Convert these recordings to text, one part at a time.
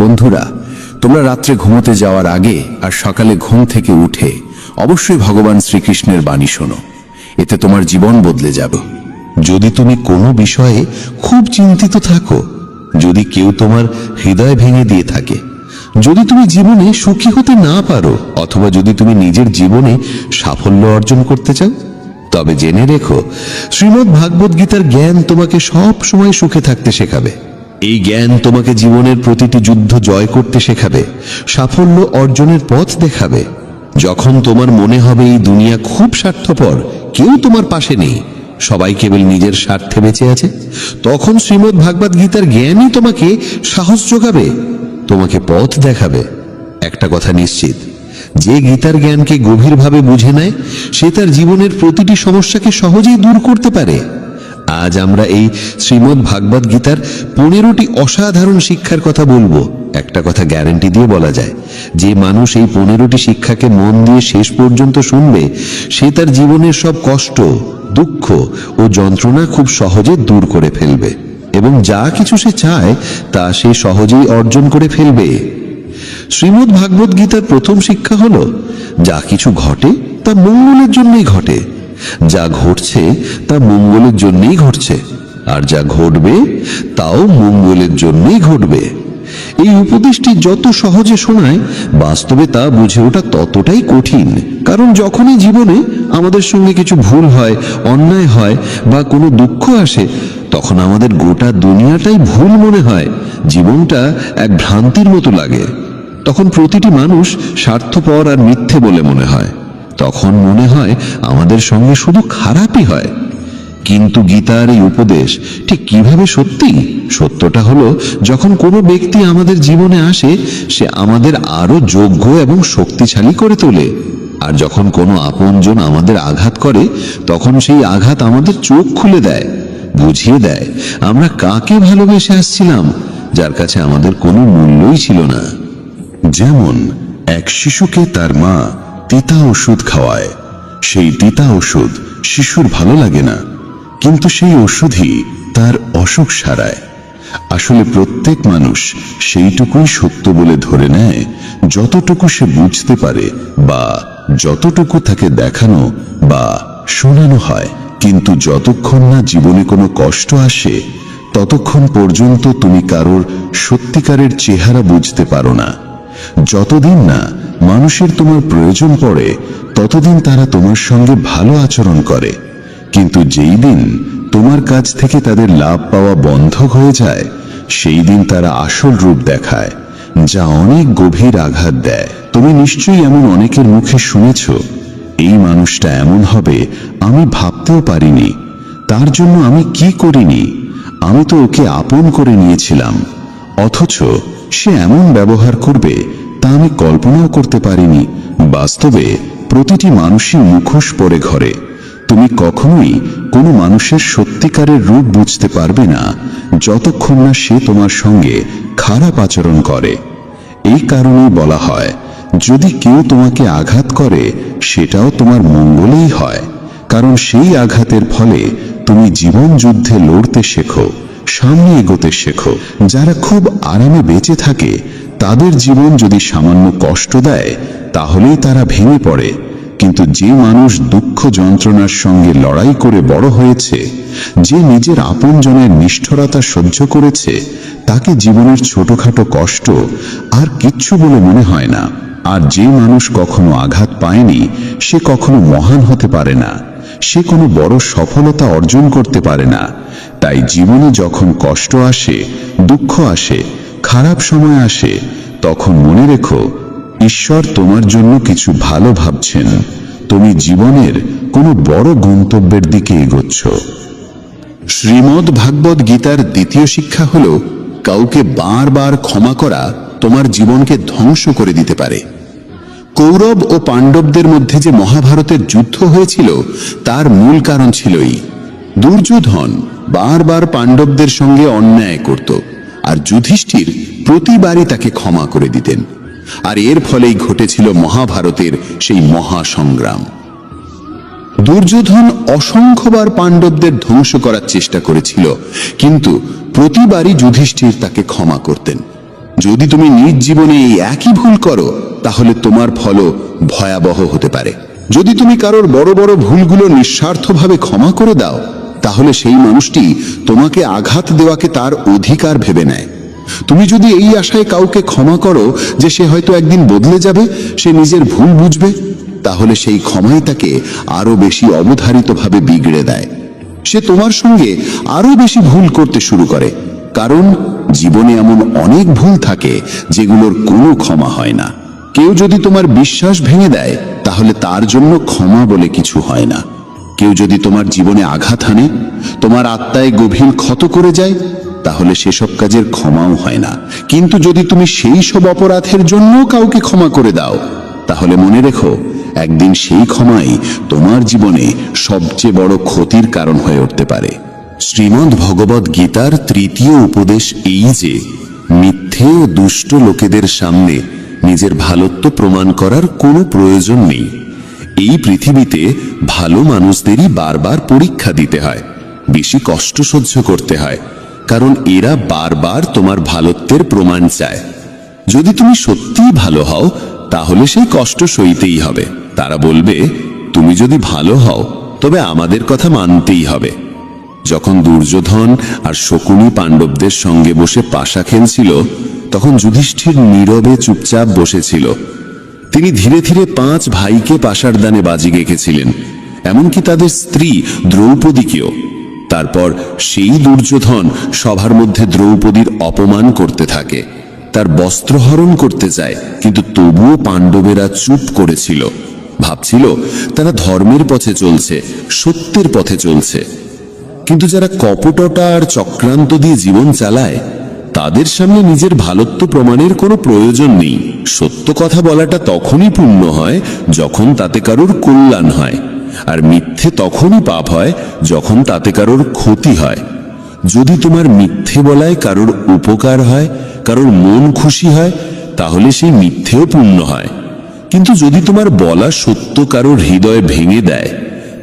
বন্ধুরা, তোমরা রাত্রে ঘুমোতে যাওয়ার আগে আর সকালে ঘুম থেকে উঠে অবশ্যই ভগবান শ্রীকৃষ্ণের বাণী শোনো। এতে তোমার জীবন বদলে যাবে। যদি তুমি কোনো বিষয়ে খুব চিন্তিত থাকো, যদি কেউ তোমার হৃদয় ভেঙে দিয়ে থাকে, যদি তুমি জীবনে সুখী হতে না পারো, অথবা যদি তুমি নিজের জীবনে সাফল্য অর্জন করতে চাও, তবে জেনে রেখো শ্রীমদ্ ভাগবত গীতার জ্ঞান তোমাকে সব সময় সুখে থাকতে শেখাবে। এই জ্ঞান তোমাকে জীবনের প্রতিটি যুদ্ধ জয় করতে শেখাবে, সাফল্য অর্জনের পথ দেখাবে। যখন তোমার মনে হবে এই দুনিয়া খুব স্বার্থপর, কেউ তোমার পাশে নেই, সবাই কেবল নিজের স্বার্থে বেঁচে আছে, তখন শ্রীমদ্ ভাগবত গীতার জ্ঞানই তোমাকে সাহস যোগাবে, তোমাকে পথ দেখাবে। একটা কথা নিশ্চিত, যে গীতার জ্ঞানকে গভীরভাবে বুঝে নেয়, সে তার জীবনের প্রতিটি সমস্যাকে সহজেই দূর করতে পারে। আজ আমরা এই শ্রীমদ্ ভাগবত গীতার 15টি অসাধারণ শিক্ষার কথা বলবো। একটা কথা গ্যারান্টি দিয়ে বলা যায়, যে মানুষ এই 15টি শিক্ষাকে মন দিয়ে শেষ পর্যন্ত শুনবে, সে তার জীবনের সব কষ্ট, দুঃখ ও যন্ত্রণা খুব সহজে দূর করে ফেলবে, এবং যা কিছু সে চায় তা সে সহজেই অর্জন করে ফেলবে। শ্রীমদ্ ভাগবত গীতার প্রথম শিক্ষা হলো, যা কিছু ঘটে তা মঙ্গলের জন্যই ঘটে, যা ঘটছে তা মঙ্গলের জন্যই ঘটছে, আর যা ঘটবে তাও মঙ্গলের জন্যই ঘটবে। এই উপদেশটি যত সহজে শোনায়, বাস্তবে তা বুঝে ওঠা ততটাই কঠিন। কারণ যখনই জীবনে আমাদের সঙ্গে কিছু ভুল হয়, অন্যায় হয় বা কোনো দুঃখ আসে, তখন আমাদের গোটা দুনিয়াটাই ভুল মনে হয়, জীবনটা এক ভ্রান্তির মতো লাগে। তখন প্রতিটি মানুষ স্বার্থপর আর মিথ্যে বলে মনে হয়, তখন মনে হয় আমাদের সঙ্গে শুধু খারাপই হয়। কিন্তু গীতার এই উপদেশ ঠিক কিভাবে সত্যি? সত্যটা হলো, যখন কোনো ব্যক্তি আমাদের জীবনে আসে, সে আমাদের আরো যোগ্য এবং শক্তিশালী করে তোলে। আর যখন কোনো আপনজন আমাদের আঘাত করে, তখন সেই আঘাত আমাদের চোখ খুলে দেয়, বুঝিয়ে দেয় আমরা কাকে ভালোবেসে আসছিলাম, যার কাছে আমাদের কোনো মূল্যই ছিল না। যেমন এক শিশুকে তার মা তিতা ওষুধ খাওয়ায়, সেই তিতা ওষুধ শিশুর ভালো লাগে না, কিন্তু সেই ওষুধই তার অসুখ সারায়। আসলে প্রত্যেক মানুষ সেইটুকুই সত্য বলে ধরে নেয় যতটুকু সে বুঝতে পারে বা যতটুকু তাকে দেখানো বা শোনানো হয়। কিন্তু যতক্ষণ না জীবনে কোনো কষ্ট আসে, ততক্ষণ পর্যন্ত তুমি কারোর সত্যিকারের চেহারা বুঝতে পারো না। যতদিন না মানুষের তোমার প্রয়োজন পড়ে, ততদিন তারা তোমার সঙ্গে ভালো আচরণ করে। কিন্তু যেই দিন তোমার কাছ থেকে তাদের লাভ পাওয়া বন্ধ হয়ে যায়, সেই দিন তারা আসল রূপ দেখায়, যা অনেক গভীর আঘাত দেয়। তুমি নিশ্চয়ই এমন অনেকের মুখে শুনেছ, এই মানুষটা এমন হবে আমি ভাবতেও পারিনি, তার জন্য আমি কি করিনি, আমি তো ওকে আপন করে নিয়েছিলাম, অথচ সে এমন ব্যবহার করবে তা আমি কল্পনাও করতে পারিনি। বাস্তবে প্রতিটি মানুষই মুখোশ পরে ঘরে। তুমি কখনোই কোনো মানুষের সত্যিকারের রূপ বুঝতে পারবে না, যতক্ষণ না সে তোমার সঙ্গে খারাপ আচরণ করে। এই কারণেই বলা হয়, যদি কেউ তোমাকে আঘাত করে, সেটাও তোমার মঙ্গলেই হয়, কারণ সেই আঘাতের ফলে তুমি জীবন যুদ্ধে লড়তে শেখো, সামনে এগোতে শেখো। যারা খুব আরামে বেঁচে থাকে, তাদের জীবন যদি সামান্য কষ্ট দেয়, তাহলেই তারা ভেঙে পড়ে। কিন্তু যে মানুষ দুঃখ যন্ত্রণার সঙ্গে লড়াই করে বড় হয়েছে, যে নিজের আপনজনের নিষ্ঠুরতা সহ্য করেছে, তাকে জীবনের ছোটখাটো কষ্ট আর কিচ্ছু বলে মনে হয় না। আর যে মানুষ কখনো আঘাত পায়নি, সে কখনো মহান হতে পারে না, সে কোনো বড় সফলতা অর্জন করতে পারে না। তাই জীবনে যখন কষ্ট আসে, দুঃখ আসে, খারাপ সময় আসে, তখন মনে রেখো, ঈশ্বর তোমার জন্য কিছু ভালো ভাবছেন। তুমি জীবনের কোনো বড় গন্তব্যের দিকে এগোচ্ছ। শ্রীমদ্ ভাগবত গীতার দ্বিতীয় শিক্ষা হলো, কাউকে বারবার ক্ষমা করা তোমার জীবনকে ধ্বংস করে দিতে পারে। কৌরব ও পাণ্ডবদের মধ্যে যে মহাভারতের যুদ্ধ হয়েছিল, তার মূল কারণ ছিলই দুর্যোধন বারবার পাণ্ডবদের সঙ্গে অন্যায় করত, আর যুধিষ্ঠির প্রতিবারই তাকে ক্ষমা করে দিতেন। আর এর ফলেই ঘটেছিল মহাভারতের সেই মহাসংগ্রাম। দুর্যোধন অসংখ্যবার পাণ্ডবদের ধ্বংস করার চেষ্টা করেছিল, কিন্তু প্রতিবারই যুধিষ্ঠির তাকে ক্ষমা করতেন। যদি তুমি নিজ জীবনে এই একই ভুল করো তাহলে তোমার ফলও ভয়াবহ হতে পারে। যদি তুমি কারোর বড় বড় ভুলগুলো নিঃস্বার্থভাবে ক্ষমা করে দাও তাহলে সেই মানুষটি তোমাকে আঘাত দেওয়াকে তার অধিকার ভেবে নেয়। তুমি যদি এই আশায় কাউকে ক্ষমা করো যে সে হয়তো একদিন বদলে যাবে, সে নিজের ভুল বুঝবে, তাহলে সেই ক্ষমাই তাকে আরো বেশি অবধারিতভাবে বিগড়ে দেয়। সে তোমার সঙ্গে আরো বেশি ভুল করতে শুরু করে, কারণ জীবনে এমন অনেক ভুল থাকে যেগুলোর কোনো ক্ষমা হয় না। কেউ যদি তোমার বিশ্বাস ভেঙে দেয় তাহলে তার জন্য ক্ষমা বলে কিছু হয় না। কেউ যদি তোমার জীবনে আঘাত হানে, তোমার আত্মায় গভীর ক্ষত করে যায়, তাহলে সেসব কাজের ক্ষমাও হয় না। কিন্তু যদি তুমি সেই সব অপরাধের জন্য কাউকে ক্ষমা করে দাও তাহলে মনে রেখো, একদিন সেই ক্ষমাই তোমার জীবনে সবচেয়ে বড় ক্ষতির কারণ হয়ে উঠতে পারে। শ্রীমদ্ ভগবদ গীতার তৃতীয় উপদেশ এই যে মিথ্যে ও দুষ্ট লোকেদের সামনে নিজের ভালোত্ব প্রমাণ করার কোনো প্রয়োজন নেই। এই পৃথিবীতে ভালো মানুষদেরই বারবার পরীক্ষা দিতে হয়, বেশি কষ্ট সহ্য করতে হয়, কারণ এরা বারবার তোমার ভালোত্বের প্রমাণ চায়। যদি তুমি সত্যিই ভালো হও তাহলে সেই কষ্ট সইতেই হবে। তারা বলবে, তুমি যদি ভালো হও তবে আমাদের কথা মানতেই হবে। যখন দুর্যোধন আর শকুনি পাণ্ডবদের সঙ্গে বসে পাশা খেলছিল তখন যুধিষ্ঠির নীরবে চুপচাপ বসেছিল। তিনি ধীরে ধীরে 5 ভাইকে পাশার দানে বাজি গেঁথেছিলেন, এমনকি তাদের স্ত্রী দ্রৌপদীকেও। তারপর সেই দুর্যোধন সভার মধ্যে দ্রৌপদীর অপমান করতে থাকে, তার বস্ত্রহরণ করতে চায়, কিন্তু তবুও পাণ্ডবেরা চুপ করেছিল। ভাবছিল তারা ধর্মের পথে চলছে, সত্যের পথে চলছে। কিন্তু যারা কপটতা আর চক্রান্ত দিয়ে জীবন চালায় তাদের সামনে নিজের ভালোত্ব প্রমাণের কোনো প্রয়োজন নেই। সত্য কথা বলাটা তখনই পুণ্য হয় যখন তাতে কারোর কল্যাণ হয়, আর মিথ্যে তখনই পাপ হয় যখন তাতে কারোর ক্ষতি হয়। যদি তোমার মিথ্যে বলায় কারোর উপকার হয়, কারোর মন খুশি হয়, তাহলে সেই মিথ্যেও পুণ্য হয়। কিন্তু যদি তোমার বলা সত্য কারোর হৃদয় ভেঙে দেয়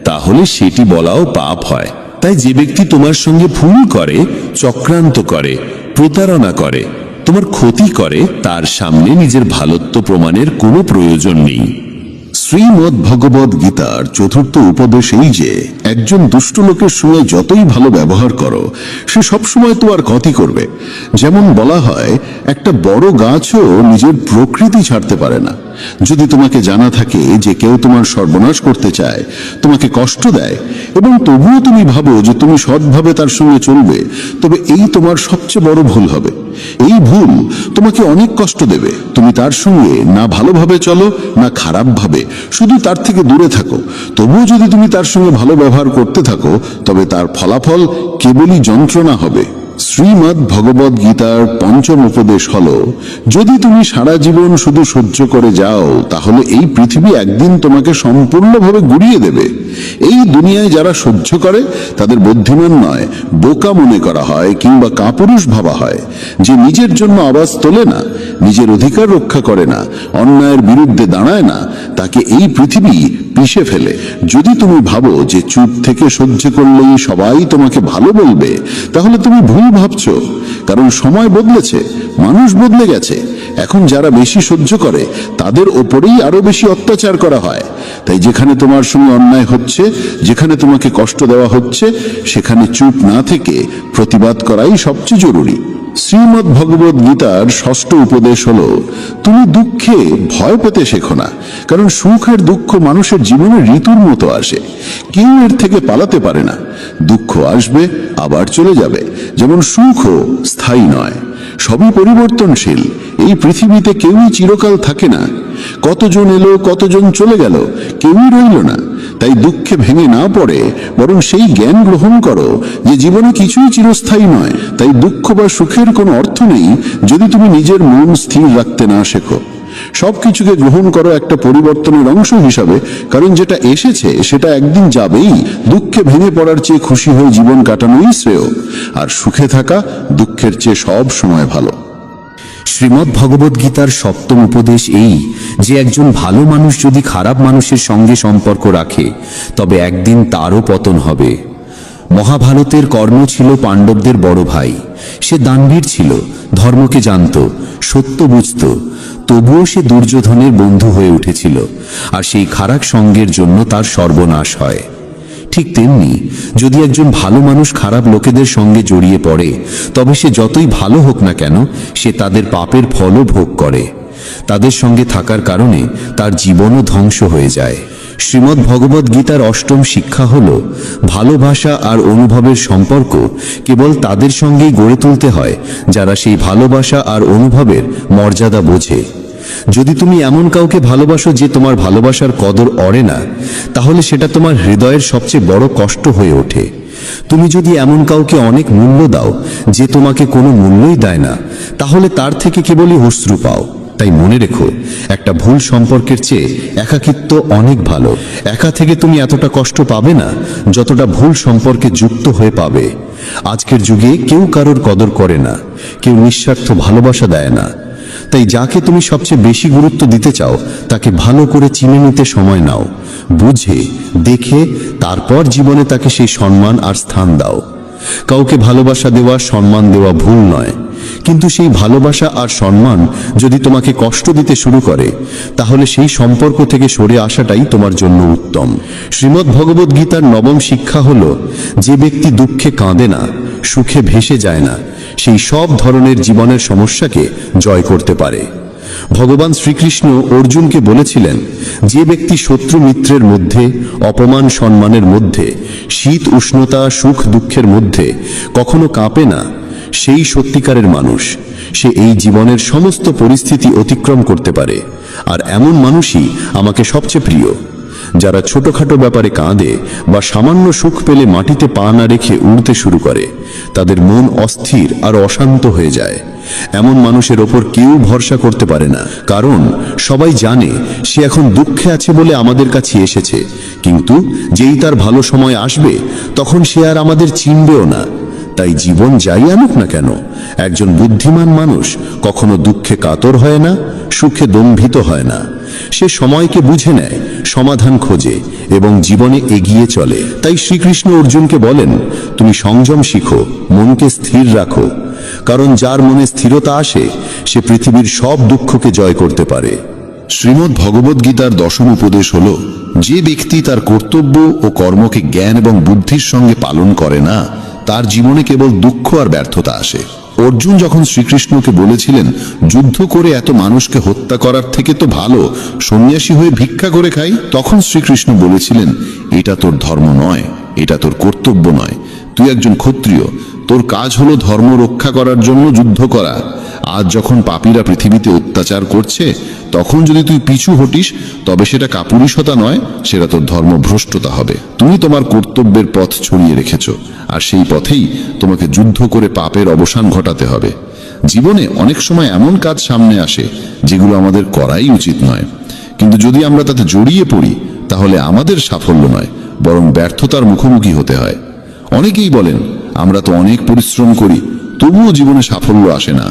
তাহলে সেটি বলাও পাপ হয়। তাই যে ব্যক্তি তোমার সঙ্গে ভুল করে, চক্রান্ত করে, প্রতারণা করে, তোমার ক্ষতি করে, তার সামনে নিজের ভালোত্ব প্রমাণের কোনো প্রয়োজন নেই। শ্রীমদ্ ভগবদ গীতার চতুর্থ উপদেশ এই যে একজন দুষ্ট লোকের সঙ্গে যতই ভালো ব্যবহার করো সে সবসময় তোমার ক্ষতি করবে। যেমন বলা হয়, একটা বড় গাছও নিজের প্রকৃতি ছাড়তে পারে না। যদি তোমাকে জানা থাকে যে কেউ তোমার সর্বনাশ করতে চায়, তোমাকে কষ্ট দেয়, এবং তবুও তুমি ভাবো যে তুমি সৎভাবে তার সঙ্গে চলবে, তবে এই তোমার সবচেয়ে বড় ভুল হবে। এই ভুল তোমাকে অনেক কষ্ট দেবে। তুমি তার সঙ্গে না ভালোভাবে চলো না খারাপভাবে, শুধু তার থেকে দূরে থাকো। তবুও যদি তুমি তার সঙ্গে ভালো ব্যবহার করতে থাকো তবে তার ফলাফল কেবলই যন্ত্রণা হবে। শ্রীমদ্ ভগবদ গীতার পঞ্চম উপদেশ হলো, যদি তুমি সারা জীবন শুধু সহ্য করে যাও তাহলে এই পৃথিবী একদিন তোমাকে সম্পূর্ণভাবে গুড়িয়ে দেবে। এই দুনিয়ায় যারা সহ্য করে তাদের বুদ্ধিমান নয়, বোকা মনে করা হয় কিংবা কাপুরুষ ভাবা হয়। যে নিজের জন্য আওয়াজ তোলে না, নিজের অধিকার রক্ষা করে না, অন্যায়ের বিরুদ্ধে দাঁড়ায় না, তাকে এই পৃথিবী পিষে ফেলে। যদি তুমি ভাবো যে চুপ থেকে সহ্য করলেই সবাই তোমাকে ভালো বলবে, তাহলে তুমি ভুল ভাবছো। কারণ সময় বদলেছে, মানুষ বদলে গেছে। এখন যারা বেশি সহ্য করে তাদের ওপরেই আরো বেশি অত্যাচার করা হয়। তাই যেখানে তোমার সঙ্গে অন্যায় হচ্ছে, যেখানে তোমাকে কষ্ট দেওয়া হচ্ছে, সেখানে চুপ না থেকে প্রতিবাদ করাই সবচেয়ে জরুরি। শ্রীমদ্ ভগবদ গীতার ষষ্ঠ উপদেশ হলো, তুমি দুঃখে ভয় পেতে শেখো না, কারণ সুখ আর দুঃখ মানুষের জীবনে ঋতুর মতো আসে। কেউ এর থেকে পালাতে পারে না। দুঃখ আসবে আবার চলে যাবে, যেমন সুখও স্থায়ী নয়, সবই পরিবর্তনশীল। এই পৃথিবীতে কেউই চিরকাল থাকে না। কতজন এলো, কতজন চলে গেল, কেউই রইল না। তাই দুঃখে ভেঙে না পড়ে বরং সেই জ্ঞান গ্রহণ করো যে জীবনে কিছুই চিরস্থায়ী নয়। তাই দুঃখ বা সুখের কোনো অর্থ নেই যদি তুমি নিজের মন স্থির রাখতে না শেখো। সবকিছুকে গ্রহণ করো একটা পরিবর্তনের অংশ হিসাবে, কারণ যেটা এসেছে সেটা একদিন যাবেই। দুঃখে ভেঙে পড়ার চেয়ে খুশি হয়ে জীবন কাটানোই শ্রেয়, আর সুখে থাকা দুঃখের চেয়ে সব সময় ভালো। শ্রীমদ্ ভগবদ গীতার সপ্তম উপদেশ এই যে একজন ভালো মানুষ যদি খারাপ মানুষের সঙ্গে সম্পর্ক রাখে তবে একদিন তারও পতন হবে। মহাভারতের কর্ণ ছিল পাণ্ডবদের বড় ভাই, সে দানবীর ছিল, ধর্মকে জানত, সত্য বুঝত, তবুও সে দুর্যোধনের বন্ধু হয়ে উঠেছিল, আর সেই খারাপ সঙ্গের জন্য তার সর্বনাশ হয়। ঠিক তেমনি যদি একজন ভালো মানুষ খারাপ লোকেদের সঙ্গে জড়িয়ে পড়ে, তবে সে যতই ভালো হোক না কেন, সে তাদের পাপের ফলও ভোগ করে। তাদের সঙ্গে থাকার কারণে তার জীবনও ধ্বংস হয়ে যায়। শ্রীমদ্ ভগবদ গীতার অষ্টম শিক্ষা হল, ভালোবাসা আর অনুভবের সম্পর্ক কেবল তাদের সঙ্গেই গড়ে তুলতে হয় যারা সেই ভালোবাসা আর অনুভবের মর্যাদা বোঝে। যদি তুমি এমন কাউকে ভালোবাসো যে তোমার ভালোবাসার কদর অড়ে না, তাহলে সেটা তোমার হৃদয়ের সবচেয়ে বড় কষ্ট হয়ে ওঠে। তুমি যদি এমন কাউকে অনেক মূল্য দাও যে তোমাকে কোনো মূল্যই দেয় না, তাহলে তার থেকে কেবলই অশ্রু পাও। তাই মনে রেখো, একটা ভুল সম্পর্কের চেয়ে একাকিত্ব অনেক ভালো। একা থেকে তুমি এতটা কষ্ট পাবে না যতটা ভুল সম্পর্কে যুক্ত হয়ে পাবে। আজকের যুগে কেউ কারোর কদর করে না, কেউ নিঃস্বার্থ ভালোবাসা দেয় না। তাই যাকে তুমি সবচেয়ে বেশি গুরুত্ব দিতে চাও তাকে ভালো করে চিনে নিতে সময় নাও, বুঝে দেখে তারপর জীবনে তাকে সেই সম্মান আর স্থান দাও। কাউকে ভালোবাসা দেওয়া, সম্মান দেওয়া ভুল নয়, কিন্তু সেই ভালোবাসা আর সম্মান যদি তোমাকে কষ্ট দিতে শুরু করে, তাহলে সেই সম্পর্ক থেকে সরে আসাটাই তোমার জন্য উত্তম। শ্রীমদ্ ভগবদ গীতার নবম শিক্ষা হল, যে ব্যক্তি দুঃখে কাঁদে না, সুখে ভেসে যায় না, সেই সব ধরনের জীবনের সমস্যাকে জয় করতে পারে। ভগবান শ্রীকৃষ্ণ অর্জুনকে বলেছিলেন, যে ব্যক্তি শত্রু মিত্রের মধ্যে, অপমান সম্মানের মধ্যে, শীত উষ্ণতা সুখ দুঃখের মধ্যে কখনো কাঁপে না, সেই সত্যিকারের মানুষ। সে এই জীবনের সমস্ত পরিস্থিতি অতিক্রম করতে পারে, আর এমন মানুষই আমাকে সবচেয়ে প্রিয়। যারা ছোটখাটো ব্যাপারে কাঁদে বা সামান্য সুখ পেলে মাটিতে পা না রেখে উড়তে শুরু করে, তাদের মন অস্থির আর অশান্ত হয়ে যায়। এমন মানুষের ওপর কেউ ভরসা করতে পারে না, কারণ সবাই জানে সে এখন দুঃখে আছে বলে আমাদের কাছে এসেছে, কিন্তু যেই তার ভালো সময় আসবে তখন সে আর আমাদের চিনবেও না। তাই জীবন যাই আনুক না কেন, একজন বুদ্ধিমান মানুষ কখনো দুঃখে কাতর হয় না, সুখে দম্ভিত হয় না। সে সময়কে বুঝে নেয়, সমাধান খোঁজে এবং জীবনে এগিয়ে চলে। তাই শ্রীকৃষ্ণ অর্জুনকে বলেন, তুমি সংযম শিখো, মনকে স্থির রাখো, কারণ যার মনে স্থিরতা আসে সে পৃথিবীর সব দুঃখকে জয় করতে পারে। শ্রীমদ্ ভগবদ গীতার দশম উপদেশ হল, যে ব্যক্তি তার কর্তব্য ও কর্মকে জ্ঞান এবং বুদ্ধির সঙ্গে পালন করে না, তার জীবনে কেবল দুঃখ আর ব্যর্থতা আসে। অর্জুন যখন শ্রীকৃষ্ণকে বলেছিলেন, যুদ্ধ করে এত মানুষকে হত্যা করার থেকে তো ভালো সন্ন্যাসী হয়ে ভিক্ষা করে খাই, তখন শ্রীকৃষ্ণ বলেছিলেন, এটা তোর ধর্ম নয়, এটা তোর কর্তব্য নয়। তুই একজন ক্ষত্রিয়, তোর কাজ হলো ধর্ম রক্ষা করার জন্য যুদ্ধ করা। আজ যখন পাপীরা পৃথিবীতে অত্যাচার করছে, তখন যদি তুই পিছু হটিস, তবে সেটা কাপুরুষতা নয়, সেটা তোর ধর্মভ্রষ্টতা হবে। তুমি তোমার কর্তব্যের পথ ছড়িয়ে রেখেছ, আর সেই পথেই তোমাকে যুদ্ধ করে পাপের অবসান ঘটাতে হবে। জীবনে অনেক সময় এমন কাজ সামনে আসে যেগুলো আমাদের করাই উচিত নয়, কিন্তু যদি আমরা তাতে জড়িয়ে পড়ি, তাহলে আমাদের সাফল্য নয়, বরং ব্যর্থতার মুখোমুখি হতে হয়। অনেকেই বলেন, আমরা তো অনেক পরিশ্রম করি, তবুও জীবনে সাফল্য আসে না,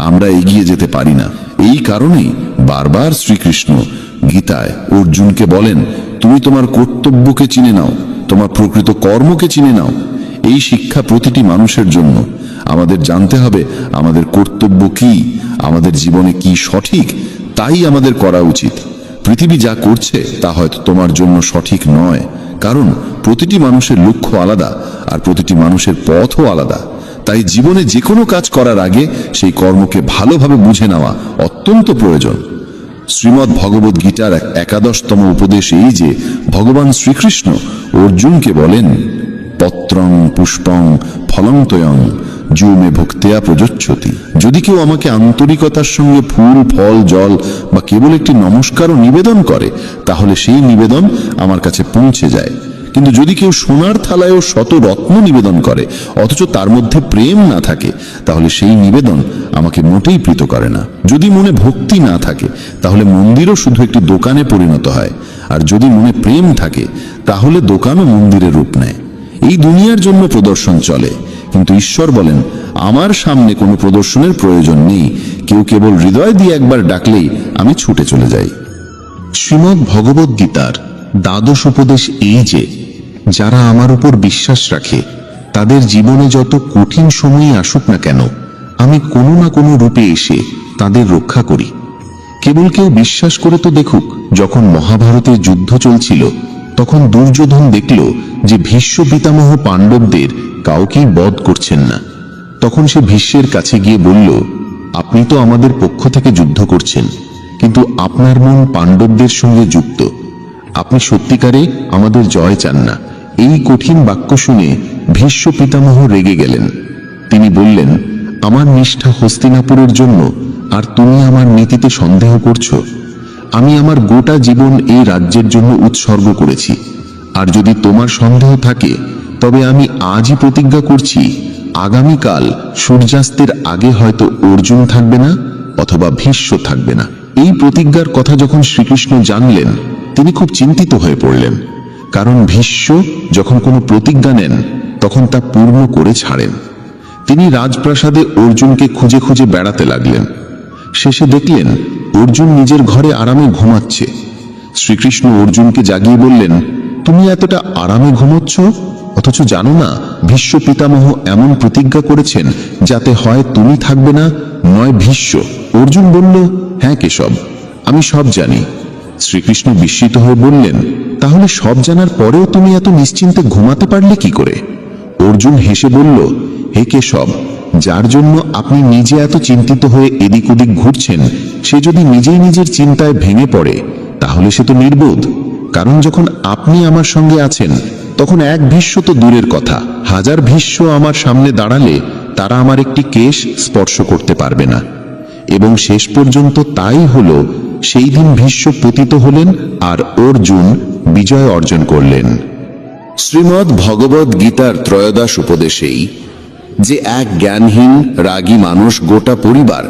আমরা এগিয়ে যেতে পারি না। এই কারণেই বারবার শ্রীকৃষ্ণ গীতায় অর্জুনকে বলেন, তুমি তোমার কর্তব্যকে চিনে নাও, তোমার প্রকৃত কর্মকে চিনে নাও। এই শিক্ষা প্রতিটি মানুষের জন্য। আমাদের জানতে হবে আমাদের কর্তব্য কি, আমাদের জীবনে কি সঠিক, তাই আমাদের করা উচিত। পৃথিবী যা করছে তা হয়তো তোমার জন্য সঠিক নয়, কারণ প্রতিটি মানুষের লক্ষ্য আলাদা আর প্রতিটি মানুষের পথও আলাদা। তাই জীবনে যে কোনো কাজ করার আগে সেই কর্মকে ভালোভাবে বুঝে নেওয়া অত্যন্ত প্রয়োজন। শ্রীমদ্ ভগবদ গীতার 11তম উপদেশ এই যে, ভগবান শ্রীকৃষ্ণ অর্জুনকে বলেন, পত্রং পুষ্পং ফলং তয়ং যো মে ভক্তেয়া প্রযচ্ছতি। যদি কেউ আমাকে আন্তরিকতার সঙ্গে ফুল, ফল, জল বা কেবল একটি নমস্কারও নিবেদন করে, তাহলে সেই নিবেদন আমার কাছে পৌঁছে যায়। কিন্তু যদি কেউ সোনার থালায়ও শত রত্ন নিবেদন করে, অথচ তার মধ্যে প্রেম না থাকে, তাহলে সেই নিবেদন আমাকে মোটেই প্রীত করে না। যদি মনে ভক্তি না থাকে, তাহলে মন্দিরও শুধু একটি দোকানে পরিণত হয়, আর যদি মনে প্রেম থাকে, তাহলে দোকানও মন্দিরের রূপ নেয়। এই দুনিয়ার জন্য প্রদর্শন চলে, কিন্তু ঈশ্বর বলেন, আমার সামনে কোনো প্রদর্শনের প্রয়োজন নেই, কেউ কেবল হৃদয় দিয়ে একবার ডাকলেই আমি ছুটে চলে যাই। শ্রীমদ্ ভগবদ গীতার দ্বাদশ উপদেশ এই যে, যারা আমার উপর বিশ্বাস রাখে তাদের জীবনে যত কঠিন সময়ই আসুক না কেন, আমি কোনো না কোনো রূপে এসে তাদের রক্ষা করি। কেবল কেউ বিশ্বাস করে তো দেখুক, যখন মহাভারতের যুদ্ধ চলছিল তখন দুর্যোধন দেখল যে ভীষ্ম পিতামহ পাণ্ডবদের কাউকেই বধ করছেন না। তখন সে ভীষ্মের কাছে গিয়ে বলল, আপনি তো আমাদের পক্ষ থেকে যুদ্ধ করছেন, কিন্তু আপনার মন পাণ্ডবদের সঙ্গে যুক্ত। আপনি সত্যিকারে আমাদের জয় চান না। এই কঠিন বাক্য শুনে ভীষ্ম পিতামহ রেগে গেলেন। তিনি বললেন, আমার নিষ্ঠা হস্তিনাপুরের জন্য, আর তুমি আমার নীতিতে সন্দেহ করছো? আমি আমার গোটা জীবন এই রাজ্যের জন্য উৎসর্গ করেছি, আর যদি তোমার সন্দেহ থাকে তবে আমি আজই প্রতিজ্ঞা করছি, আগামীকাল সূর্যাস্তের আগে হয়তো অর্জুন থাকবে না অথবা ভীষ্ম থাকবে না। এই প্রতিজ্ঞার কথা যখন শ্রীকৃষ্ণ জানলেন, তিনি খুব চিন্তিত হয়ে পড়লেন, কারণ ভীষ্ম যখন কোনো প্রতিজ্ঞা নেন তখন তা পূর্ণ করে ছাড়েন। তিনি রাজপ্রাসাদে অর্জুনকে খুঁজে খুঁজে বেড়াতে লাগলেন। শেষে দেখলেন অর্জুন নিজের ঘরে আরামে ঘুমাচ্ছে। শ্রীকৃষ্ণ অর্জুনকে জাগিয়ে বললেন, তুমি এতটা আরামে ঘুমোচ্ছ, অথচ জানো না ভীষ্ম পিতামহ এমন প্রতিজ্ঞা করেছেন যাতে হয় তুমি থাকবে না, নয় ভীষ্ম। অর্জুন বলল, হ্যাঁ কেশব, আমি সব জানি। শ্রীকৃষ্ণ বিস্মিত হয়ে বললেন, তাহলে সব জানার পরেও তুমি এত নিশ্চিন্তে ঘুমাতে পারলে কি করে? অর্জুন হেসে বলল, হে কেশব, যার জন্য আপনি নিজে এত চিন্তিত হয়ে এদিক ওদিক ঘুরছেন, সে যদি নিজেই নিজের চিন্তায় ভেঙে পড়ে তাহলে সে তো নির্বোধ। কারণ যখন আপনি আমার সঙ্গে আছেন তখন এক ভীষ্ম তো দূরের কথা, 1000 ভীষ্ম আমার সামনে দাঁড়ালে তারা আমার একটি কেশ স্পর্শ করতে পারবে না। এবং শেষ পর্যন্ত তাই হলো। সেই দিন ভীষ্ম পতিত হলেন আর অর্জুন বিজয় অর্জন করলেন। শ্রীমদ্ ভগবদ গীতার ত্রয়োদশ উপদেশেই যে এক জ্ঞানহীন রাগী মানুষ গোটা পরিবার,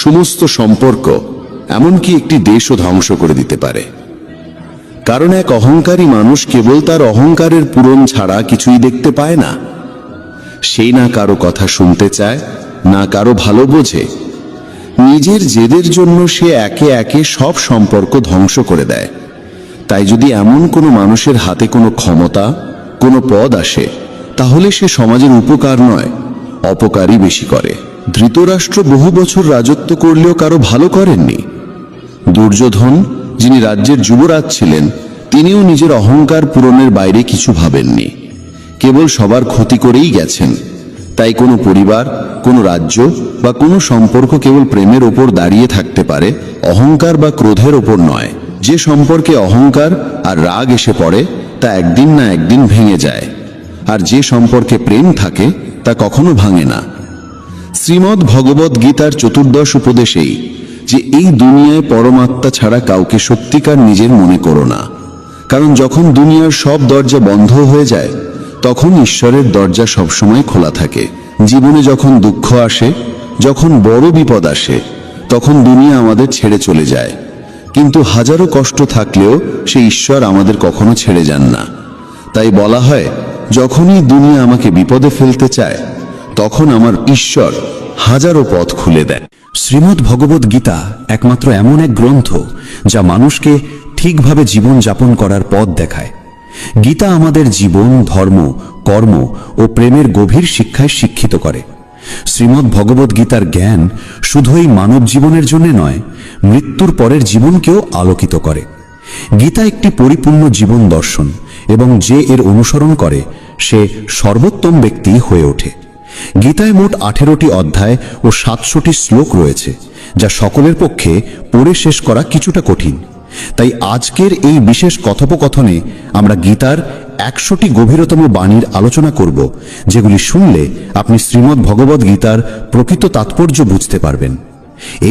সমস্ত সম্পর্ক, এমনকি একটি দেশও ধ্বংস করে দিতে পারে। কারণ এক অহংকারী মানুষ কেবল তার অহংকারের পূরণ ছাড়া কিছুই দেখতে পায় না। সেই না কারো কথা শুনতে চায়, না কারো ভালো বোঝে। নিজের জেদের জন্য সে একে একে সব সম্পর্ক ধ্বংস করে দেয়। তাই যদি এমন কোনো মানুষের হাতে কোনো ক্ষমতা, কোনো পদ আসে, তাহলে সে সমাজের উপকার নয়, অপকারই বেশি করে। ধৃতরাষ্ট্র বহু বছর রাজত্ব করলেও কারো ভালো করেননি। দুর্যোধন, যিনি রাজ্যের যুবরাজ ছিলেন, তিনিও নিজের অহংকার পূরণের বাইরে কিছু ভাবেননি, কেবল সবার ক্ষতি করেই গেছেন। তাই কোনো পরিবার, কোনো রাজ্য বা কোনো সম্পর্ক কেবল প্রেমের ওপর দাঁড়িয়ে থাকতে পারে, অহংকার বা ক্রোধের ওপর নয়। যে সম্পর্কে অহংকার আর রাগ এসে পড়ে তা একদিন না একদিন ভেঙে যায়, আর যে সম্পর্কে প্রেম থাকে তা কখনো ভাঙে না। শ্রীমদ্ ভগবদ গীতার চতুর্দশ উপদেশেই যে এই দুনিয়ায় পরমাত্মা ছাড়া কাউকে সত্যিকার নিজের মনে করো না। কারণ যখন দুনিয়ার সব দরজা বন্ধ হয়ে যায় তখন ঈশ্বরের দরজা সবসময় খোলা থাকে। জীবনে যখন দুঃখ আসে, যখন বড় বিপদ আসে, তখন দুনিয়া আমাদের ছেড়ে চলে যায়। কিন্তু হাজারো কষ্ট থাকলেও সে ঈশ্বর আমাদের কখনো ছেড়ে যান না। তাই বলা হয়, যখনই দুনিয়া আমাকে বিপদে ফেলতে চায় তখন আমার ঈশ্বর হাজারো পথ খুলে দেয়। শ্রীমদ্ ভগবদ গীতা একমাত্র এমন এক গ্রন্থ যা মানুষকে ঠিকভাবে জীবন যাপন করার পথ দেখায়। গীতা আমাদের জীবন, ধর্ম, কর্ম ও প্রেমের গভীর শিক্ষায় শিক্ষিত করে। শ্রীমদ্ ভগবদ গীতার জ্ঞান শুধু এই মানব জীবনের জন্য নয়, মৃত্যুর পরের জীবনকেও আলোকিত করে। গীতা একটি পরিপূর্ণ জীবন দর্শন, এবং যে এর অনুসরণ করে সে সর্বোত্তম ব্যক্তি হয়ে ওঠে। গীতায় মোট 18টি অধ্যায় ও 700টি শ্লোক রয়েছে, যা সকলের পক্ষে পড়ে শেষ করা কিছুটা কঠিন। তাই আজকের এই বিশেষ কথোপকথনে আমরা গীতার 100টি গভীরতম বাণীর আলোচনা করব, যেগুলি শুনলে আপনি শ্রীমদ্ ভগবদ গীতার প্রকৃত তাৎপর্য বুঝতে পারবেন।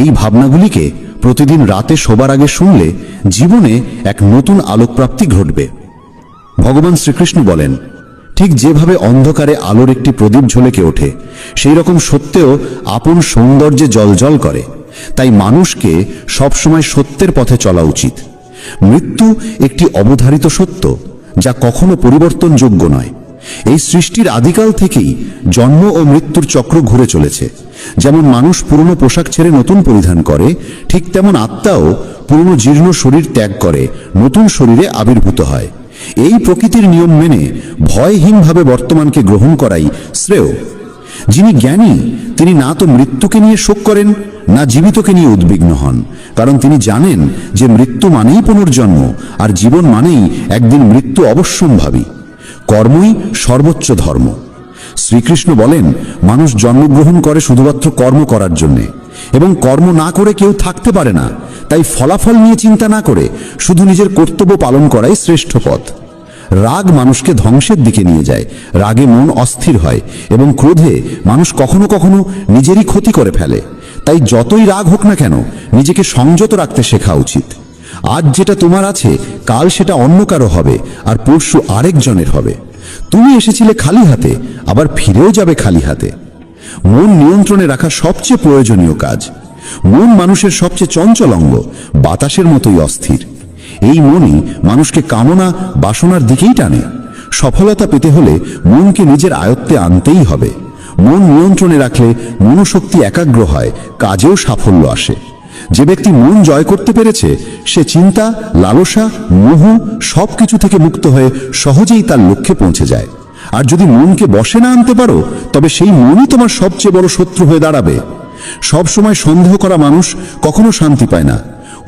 এই ভাবনাগুলিকে প্রতিদিন রাতে শোবার আগে শুনলে জীবনে এক নতুন আলোকপ্রাপ্তি ঘটবে। ভগবান শ্রীকৃষ্ণ বলেন, ঠিক যেভাবে অন্ধকারে আলোর একটি প্রদীপ ঝলকে ওঠে, সেই রকম সত্যেও আপন সৌন্দর্যে জ্বলজ্বল করে। তাই মানুষকে সবসময় সত্যের পথে চলা উচিত। মৃত্যু একটি অবধারিত সত্য, যা কখনো পরিবর্তনযোগ্য নয়। এই সৃষ্টির আদিকাল থেকেই জন্ম ও মৃত্যুর চক্র ঘুরে চলেছে। যেমন মানুষ পুরনো পোশাক ছেড়ে নতুন পরিধান করে, ঠিক তেমন আত্মাও পুরনো জীর্ণ শরীর ত্যাগ করে নতুন শরীরে আবির্ভূত হয়। এই প্রকৃতির নিয়ম মেনে ভয়হীনভাবে বর্তমানকে গ্রহণ করাই শ্রেয়। যিনি জ্ঞানী তিনি না তো মৃত্যুকে নিয়ে শোক করেন, না জীবিতকে নিয়ে উদ্বিগ্ন হন, কারণ তিনি জানেন যে মৃত্যু মানেই পুনর্জন্ম, আর জীবন মানেই একদিন মৃত্যু অবশ্যম্ভাবী। কর্মই সর্বোচ্চ ধর্ম। শ্রীকৃষ্ণ বলেন, মানুষ জন্মগ্রহণ করে শুধুমাত্র কর্ম করার জন্যে, এবং কর্ম না করে কেউ থাকতে পারে না। তাই ফলাফল নিয়ে চিন্তা না করে শুধু নিজের কর্তব্য পালন করাই শ্রেষ্ঠ পথ। রাগ মানুষকে ধ্বংসের দিকে নিয়ে যায়। রাগে মন অস্থির হয় এবং ক্রোধে মানুষ কখনো কখনো নিজেরই ক্ষতি করে ফেলে। তাই যতই রাগ হোক না কেন নিজেকে সংযত রাখতে শেখা উচিত। আজ যেটা তোমার আছে কাল সেটা অন্য কারো হবে, আর পরশু আরেকজনের হবে। তুমি এসেছিলে খালি হাতে, আবার ফিরেও যাবে খালি হাতে। মন নিয়ন্ত্রণে রাখা সবচেয়ে প্রয়োজনীয় কাজ। মন মানুষের সবচেয়ে চঞ্চল অঙ্গ, বাতাসের মতোই অস্থির। এই মনই মানুষকে কামনা বাসনার দিকেই টানে। সফলতা পেতে হলে মনকে নিজের আয়ত্তে আনতেই হবে। মন নিয়ন্ত্রণে রাখলে মনোশক্তি একাগ্র হয়, কাজেও সাফল্য আসে। যে ব্যক্তি মন জয় করতে পেরেছে সে চিন্তা, লালসা, মোহ সবকিছু থেকে মুক্ত হয়ে সহজেই তার লক্ষ্যে পৌঁছে যায়। আর যদি মনকে বশে না আনতে পারো তবে সেই মনই তোমার সবচেয়ে বড় শত্রু হয়ে দাঁড়াবে। সব সময় সন্দেহ করা মানুষ কখনো শান্তি পায় না।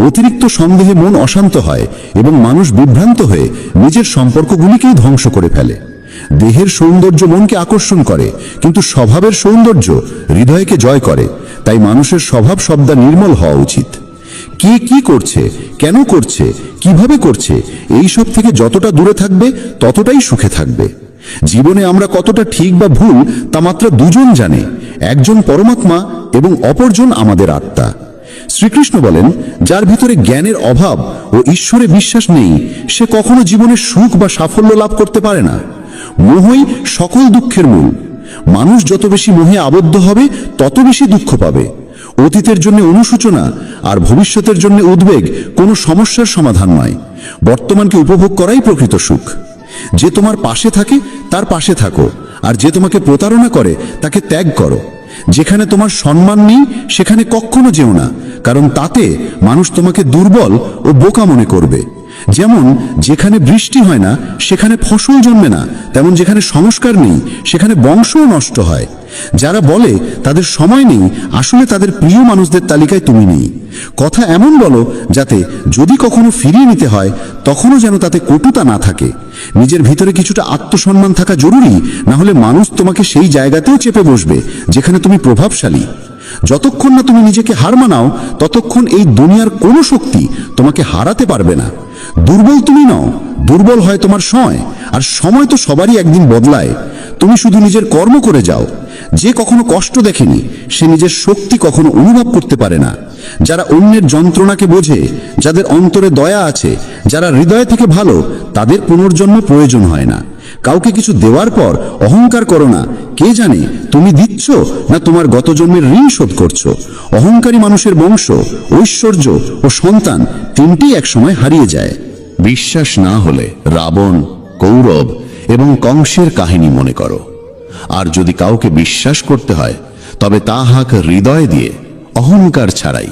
অতিরিক্ত সন্দেহে মন অশান্ত হয় এবং মানুষ বিভ্রান্ত হয়ে নিজের সম্পর্কগুলিকেই ধ্বংস করে ফেলে। দেহের সৌন্দর্য মনকে আকর্ষণ করে, কিন্তু স্বভাবের সৌন্দর্য হৃদয়কে জয় করে। তাই মানুষের স্বভাব সবদা নির্মল হওয়া উচিত। কে কি করছে, কেন করছে, কিভাবে করছে, এই সব থেকে যতটা দূরে থাকবে ততটাই সুখে থাকবে। জীবনে আমরা কতটা ঠিক বা ভুল তা মাত্র দুজন জানে, একজন পরমাত্মা এবং অপরজন আমাদের আত্মা। শ্রীকৃষ্ণ বলেন, যার ভিতরে জ্ঞানের অভাব ও ঈশ্বরে বিশ্বাস নেই সে কখনো জীবনে সুখ বা সাফল্য লাভ করতে পারে না। মোহই সকল দুঃখের মূল। মানুষ যত বেশি মোহে আবদ্ধ হবে তত বেশি দুঃখ পাবে। অতীতের জন্য অনুশোচনা আর ভবিষ্যতের জন্য উদ্বেগ কোনো সমস্যার সমাধান নয়। বর্তমানকে উপভোগ করাই প্রকৃত সুখ। যে তোমার পাশে থাকে তার পাশে থাকো, আর যে তোমাকে প্রতারণা করে তাকে ত্যাগ করো। যেখানে তোমার সম্মান নেই সেখানে কখনো যেও না, কারণ তাতে মানুষ তোমাকে দুর্বল ও বোকা মনে করবে। যেমন যেখানে বৃষ্টি হয় না সেখানে ফসল জন্মে না, তেমন যেখানে সংস্কার নেই সেখানে বংশও নষ্ট হয়। যারা বলে তাদের সময় নেই, আসলে তাদের প্রিয় মানুষদের তালিকায় তুমি নেই। কথা এমন বলো যাতে যদি কখনো ফিরিয়ে নিতে হয় তখনও যেন তাতে কটুতা না থাকে। নিজের ভিতরে কিছুটা আত্মসম্মান থাকা জরুরি, না হলে মানুষ তোমাকে সেই জায়গাতেও চেপে বসবে যেখানে তুমি প্রভাবশালী। যতক্ষণ না তুমি নিজেকে হার মানাও ততক্ষণ এই দুনিয়ার কোনো শক্তি তোমাকে হারাতে পারবে না। দুর্বল তুমি নও, দুর্বল হয় তোমার সময়, আর সময় তো সবারই একদিন বদলায়। তুমি শুধু নিজের কর্ম করে যাও। যে কখনো কষ্ট দেখেনি সে নিজের শক্তি কখনো অনুভব করতে পারে না। যারা অন্যের যন্ত্রণাকে বোঝে, যাদের অন্তরে দয়া আছে, যারা হৃদয় থেকে ভালো, তাদের পুনর্জন্ম প্রয়োজন হয় না। কাউকে কিছু দেওয়ার পর অহংকার করো না। কে জানে তুমি দিচ্ছ না তোমার গত জন্মের ঋণ শোধ করছো। অহংকারী মানুষের বংশ, ঐশ্বর্য ও সন্তান তিনটি একসময় হারিয়ে যায়। বিশ্বাস না হলে রাবণ, কৌরব এবং কংসের কাহিনী মনে করো। আর যদি কাউকে বিশ্বাস করতে হয় তবে তা হাক হৃদয় দিয়ে, অহংকার ছাড়াই।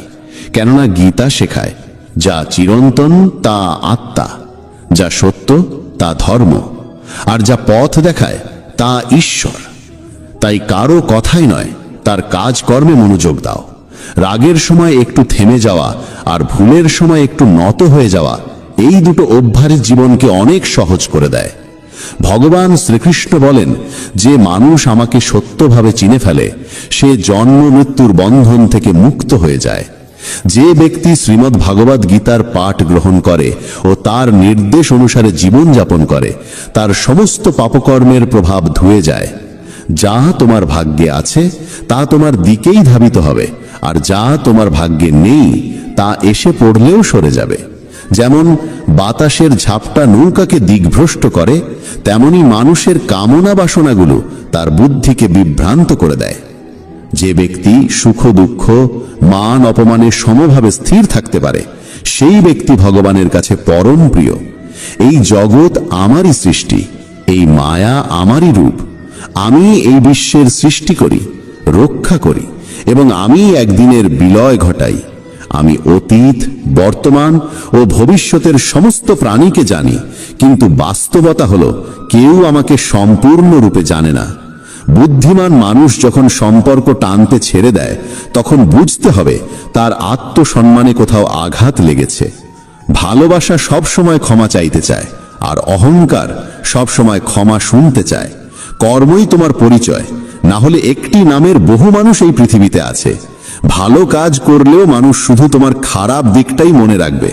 কেননা গীতা শেখায়, যা চিরন্তন তা আত্মা, যা সত্য তা ধর্ম, আর যা পথ দেখায় তা ঈশ্বর। তাই কারো কথাই নয়, তার কাজকর্মে মনোযোগ দাও। রাগের সময় একটু থেমে যাওয়া আর ভুলের সময় একটু নত হয়ে যাওয়া, এই দুটো অভ্যাস জীবনকে অনেক সহজ করে দেয়। ভগবান শ্রীকৃষ্ণ বলেন, যে মানুষ আমাকে সত্যভাবে চিনে ফেলে সে জন্ম মৃত্যুর বন্ধন থেকে মুক্ত হয়ে যায়। যে ব্যক্তি শ্রীমদ্ ভাগবত গীতার পাঠ গ্রহণ করে ও তার নির্দেশ অনুসারে জীবন যাপন করে তার সমস্ত পাপকর্মের প্রভাব ধুয়ে যায়। যা তোমার ভাগ্যে আছে তা তোমার দিকেই ধাবিত হবে, আর যা তোমার ভাগ্যে নেই তা এসে পড়লেও সরে যাবে। যেমন বাতাসের ঝাপটা নৌকাকে দিকভ্রষ্ট করে, তেমনি মানুষের কামনা বাসনাগুলো তার বুদ্ধিকে বিভ্রান্ত করে দেয়। যে ব্যক্তি সুখ দুঃখ, মান অপমানে সমভাবে স্থির থাকতে পারে সেই ব্যক্তি ভগবানের কাছে পরম প্রিয়। এই জগৎ আমারই সৃষ্টি, এই মায়া আমারই রূপ। আমি এই বিশ্বের সৃষ্টি করি, রক্ষা করি এবং আমি একদিনের বিলয় ঘটাই। আমি অতীত, বর্তমান ও ভবিষ্যতের সমস্ত প্রাণীকে জানি, কিন্তু বাস্তবতা হলো কেউ আমাকে সম্পূর্ণরূপে জানে না। বুদ্ধিমান মানুষ যখন সম্পর্ক টানতে ছেড়ে দেয়, তখন বুঝতে হবে তার আত্মসম্মানে কোথাও আঘাত লেগেছে। ভালোবাসা সবসময় ক্ষমা চাইতে চায়, আর অহংকার সবসময় ক্ষমা শুনতে চায়। কর্মই তোমার পরিচয়, না হলে একটি নামের বহু মানুষ এই পৃথিবীতে আছে। ভালো কাজ করলেও মানুষ শুধু তোমার খারাপ দিকটাই মনে রাখবে।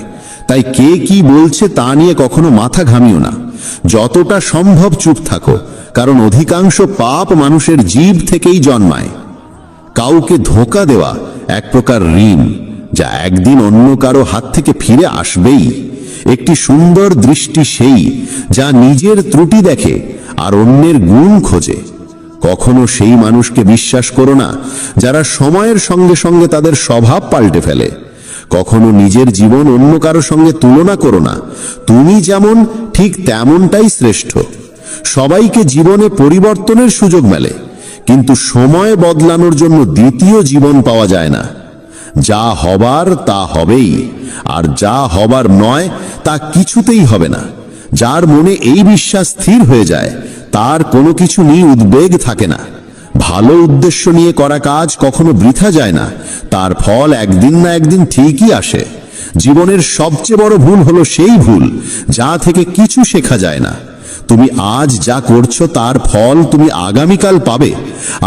তাই কে কি বলছে তা নিয়ে কখনো মাথা ঘামিও না। যতটা সম্ভব চুপ থাকো, কারণ অধিকাংশ পাপ মানুষের জীব থেকেই জন্মায়। কাউকে ধোঁকা দেওয়া এক প্রকার ঋণ, যা একদিন অন্য কারো হাত থেকে ফিরে আসবেই। একটি সুন্দর দৃষ্টি সেই যা নিজের ত্রুটি দেখে আর অন্যের গুণ খোঁজে। কখনো সেই মানুষকে বিশ্বাস করো না যারা সময়ের সঙ্গে সঙ্গে তাদের স্বভাব পাল্টে ফেলে। কখনো নিজের জীবন অন্য কারো সঙ্গে তুলনা করো না। তুমি যেমন ঠিক তেমনটাই শ্রেষ্ঠ। সবাইকে জীবনে পরিবর্তনের সুযোগ মেলে, কিন্তু সময় বদলানোর জন্য দ্বিতীয় জীবন পাওয়া যায় না। যা হবার তা হবেই, আর যা হবার নয় তা কিছুতেই হবে না। যার মনে এই বিশ্বাস স্থির হয়ে যায়, তার কোনো কিছু নিয়ে উদ্বেগ থাকে না। ভালো উদ্দেশ্য নিয়ে করা কাজ কখনো বৃথা যায় না, তার ফল একদিন না একদিন ঠিকই আসে। জীবনের সবচেয়ে বড় ভুল হলো সেই ভুল যা থেকে কিছু শেখা যায় না। তুমি আজ যা করছো তার ফল তুমি আগামীকাল পাবে,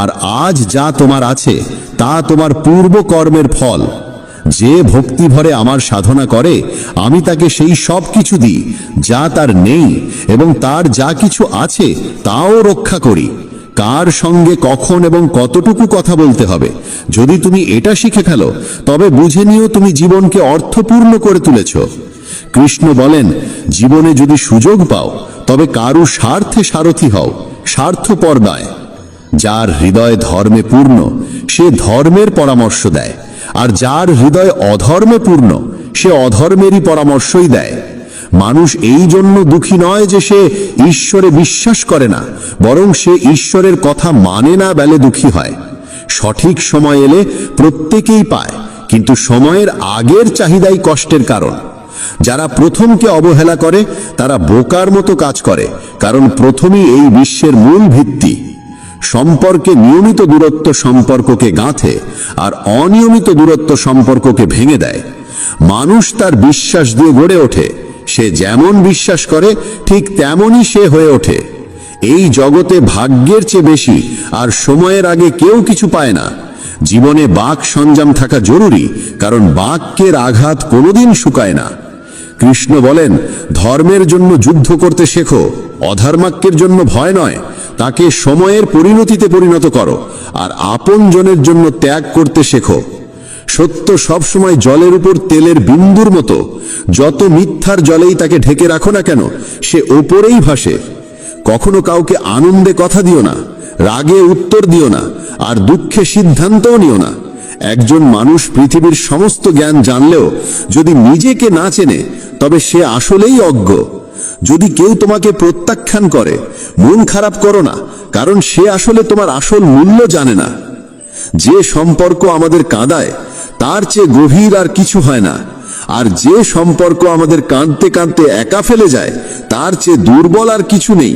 আর আজ যা তোমার আছে তা তোমার পূর্ব কর্মের ফল। যে ভক্তি ভরে আমার সাধনা করে, আমি তাকে সেই সব কিছু দিই যা তার নেই, এবং তার যা কিছু আছে তাও রক্ষা করি। কার সঙ্গে কখন এবং কতটুকু কথা বলতে হবে, যদি তুমি এটা শিখে ফেলো, তবে বুঝে নিও তুমি জীবনকে অর্থপূর্ণ করে তুলেছ। কৃষ্ণ বলেন, জীবনে যদি সুযোগ পাও তবে কারু স্বার্থে সারথি হও, স্বার্থপর নয়। যার হৃদয় ধর্মে পূর্ণ সে ধর্মের পরামর্শ দেয়, আর যার হৃদয় অধর্মে পূর্ণ সে অধর্মেরই পরামর্শই দেয়। মানুষ এই জন্য দুঃখী নয় যে সে ঈশ্বরে বিশ্বাস করে না, বরং সে ঈশ্বরের কথা মানে না বলে দুঃখী হয়। সঠিক সময় এলে প্রত্যেকেই পায়, কিন্তু সময়ের আগের চাহিদাই কষ্টের কারণ। যারা প্রথমকে অবহেলা করে তারা বোকার মতো কাজ করে, কারণ প্রথমই এই বিশ্বের মূল ভিত্তি। সম্পর্কে নিয়মিত দূরত্ব সম্পর্ককে গাঁথে, আর অনিয়মিত দূরত্ব সম্পর্ককে ভেঙে দেয়। মানুষ তার বিশ্বাস দিয়ে গড়ে ওঠে, সে যেমন বিশ্বাস করে ঠিক তেমনই সে হয়ে ওঠে। এই জগতে ভাগ্যের চেয়ে বেশি আর সময়ের আগে কেউ কিছু পায় না। জীবনে বাক সঞ্জাম থাকা জরুরি, কারণ বাক্যের আঘাত কোনোদিন শুকায় না। কৃষ্ণ বলেন, ধর্মের জন্য যুদ্ধ করতে শেখো, অধর্মাক্যের জন্য ভয় নয়। তাকে সময়ের পরিণতিতে পরিণত করো, আর আপনজনের জন্য ত্যাগ করতে শেখো। সত্য সবসময় জলের উপর তেলের বিন্দুর মতো, যত মিথ্যার জলেই তাকে ঢেকে রাখো না কেন, সে ওপরেই ভাসে। কখনো কাউকে আনন্দে কথা দিও না, রাগে উত্তর দিও না, আর দুঃখে সিদ্ধান্তও নিও না। একজন মানুষ পৃথিবীর সমস্ত জ্ঞান জানলেও যদি নিজেকে না চেনে, তবে সে আসলেই অজ্ঞ। যদি কেউ তোমাকে প্রত্যাখ্যান করে, মন খারাপ করো না, কারণ সে আসলে তোমার আসল মূল্য জানে না। যে সম্পর্ক আমাদের কাঁদায় তার চেয়ে গভীর আর কিছু হয় না, আর যে সম্পর্ক আমাদের কাঁদতে কাঁদতে একা ফেলে যায় তার চেয়ে দুর্বল আর কিছু নেই।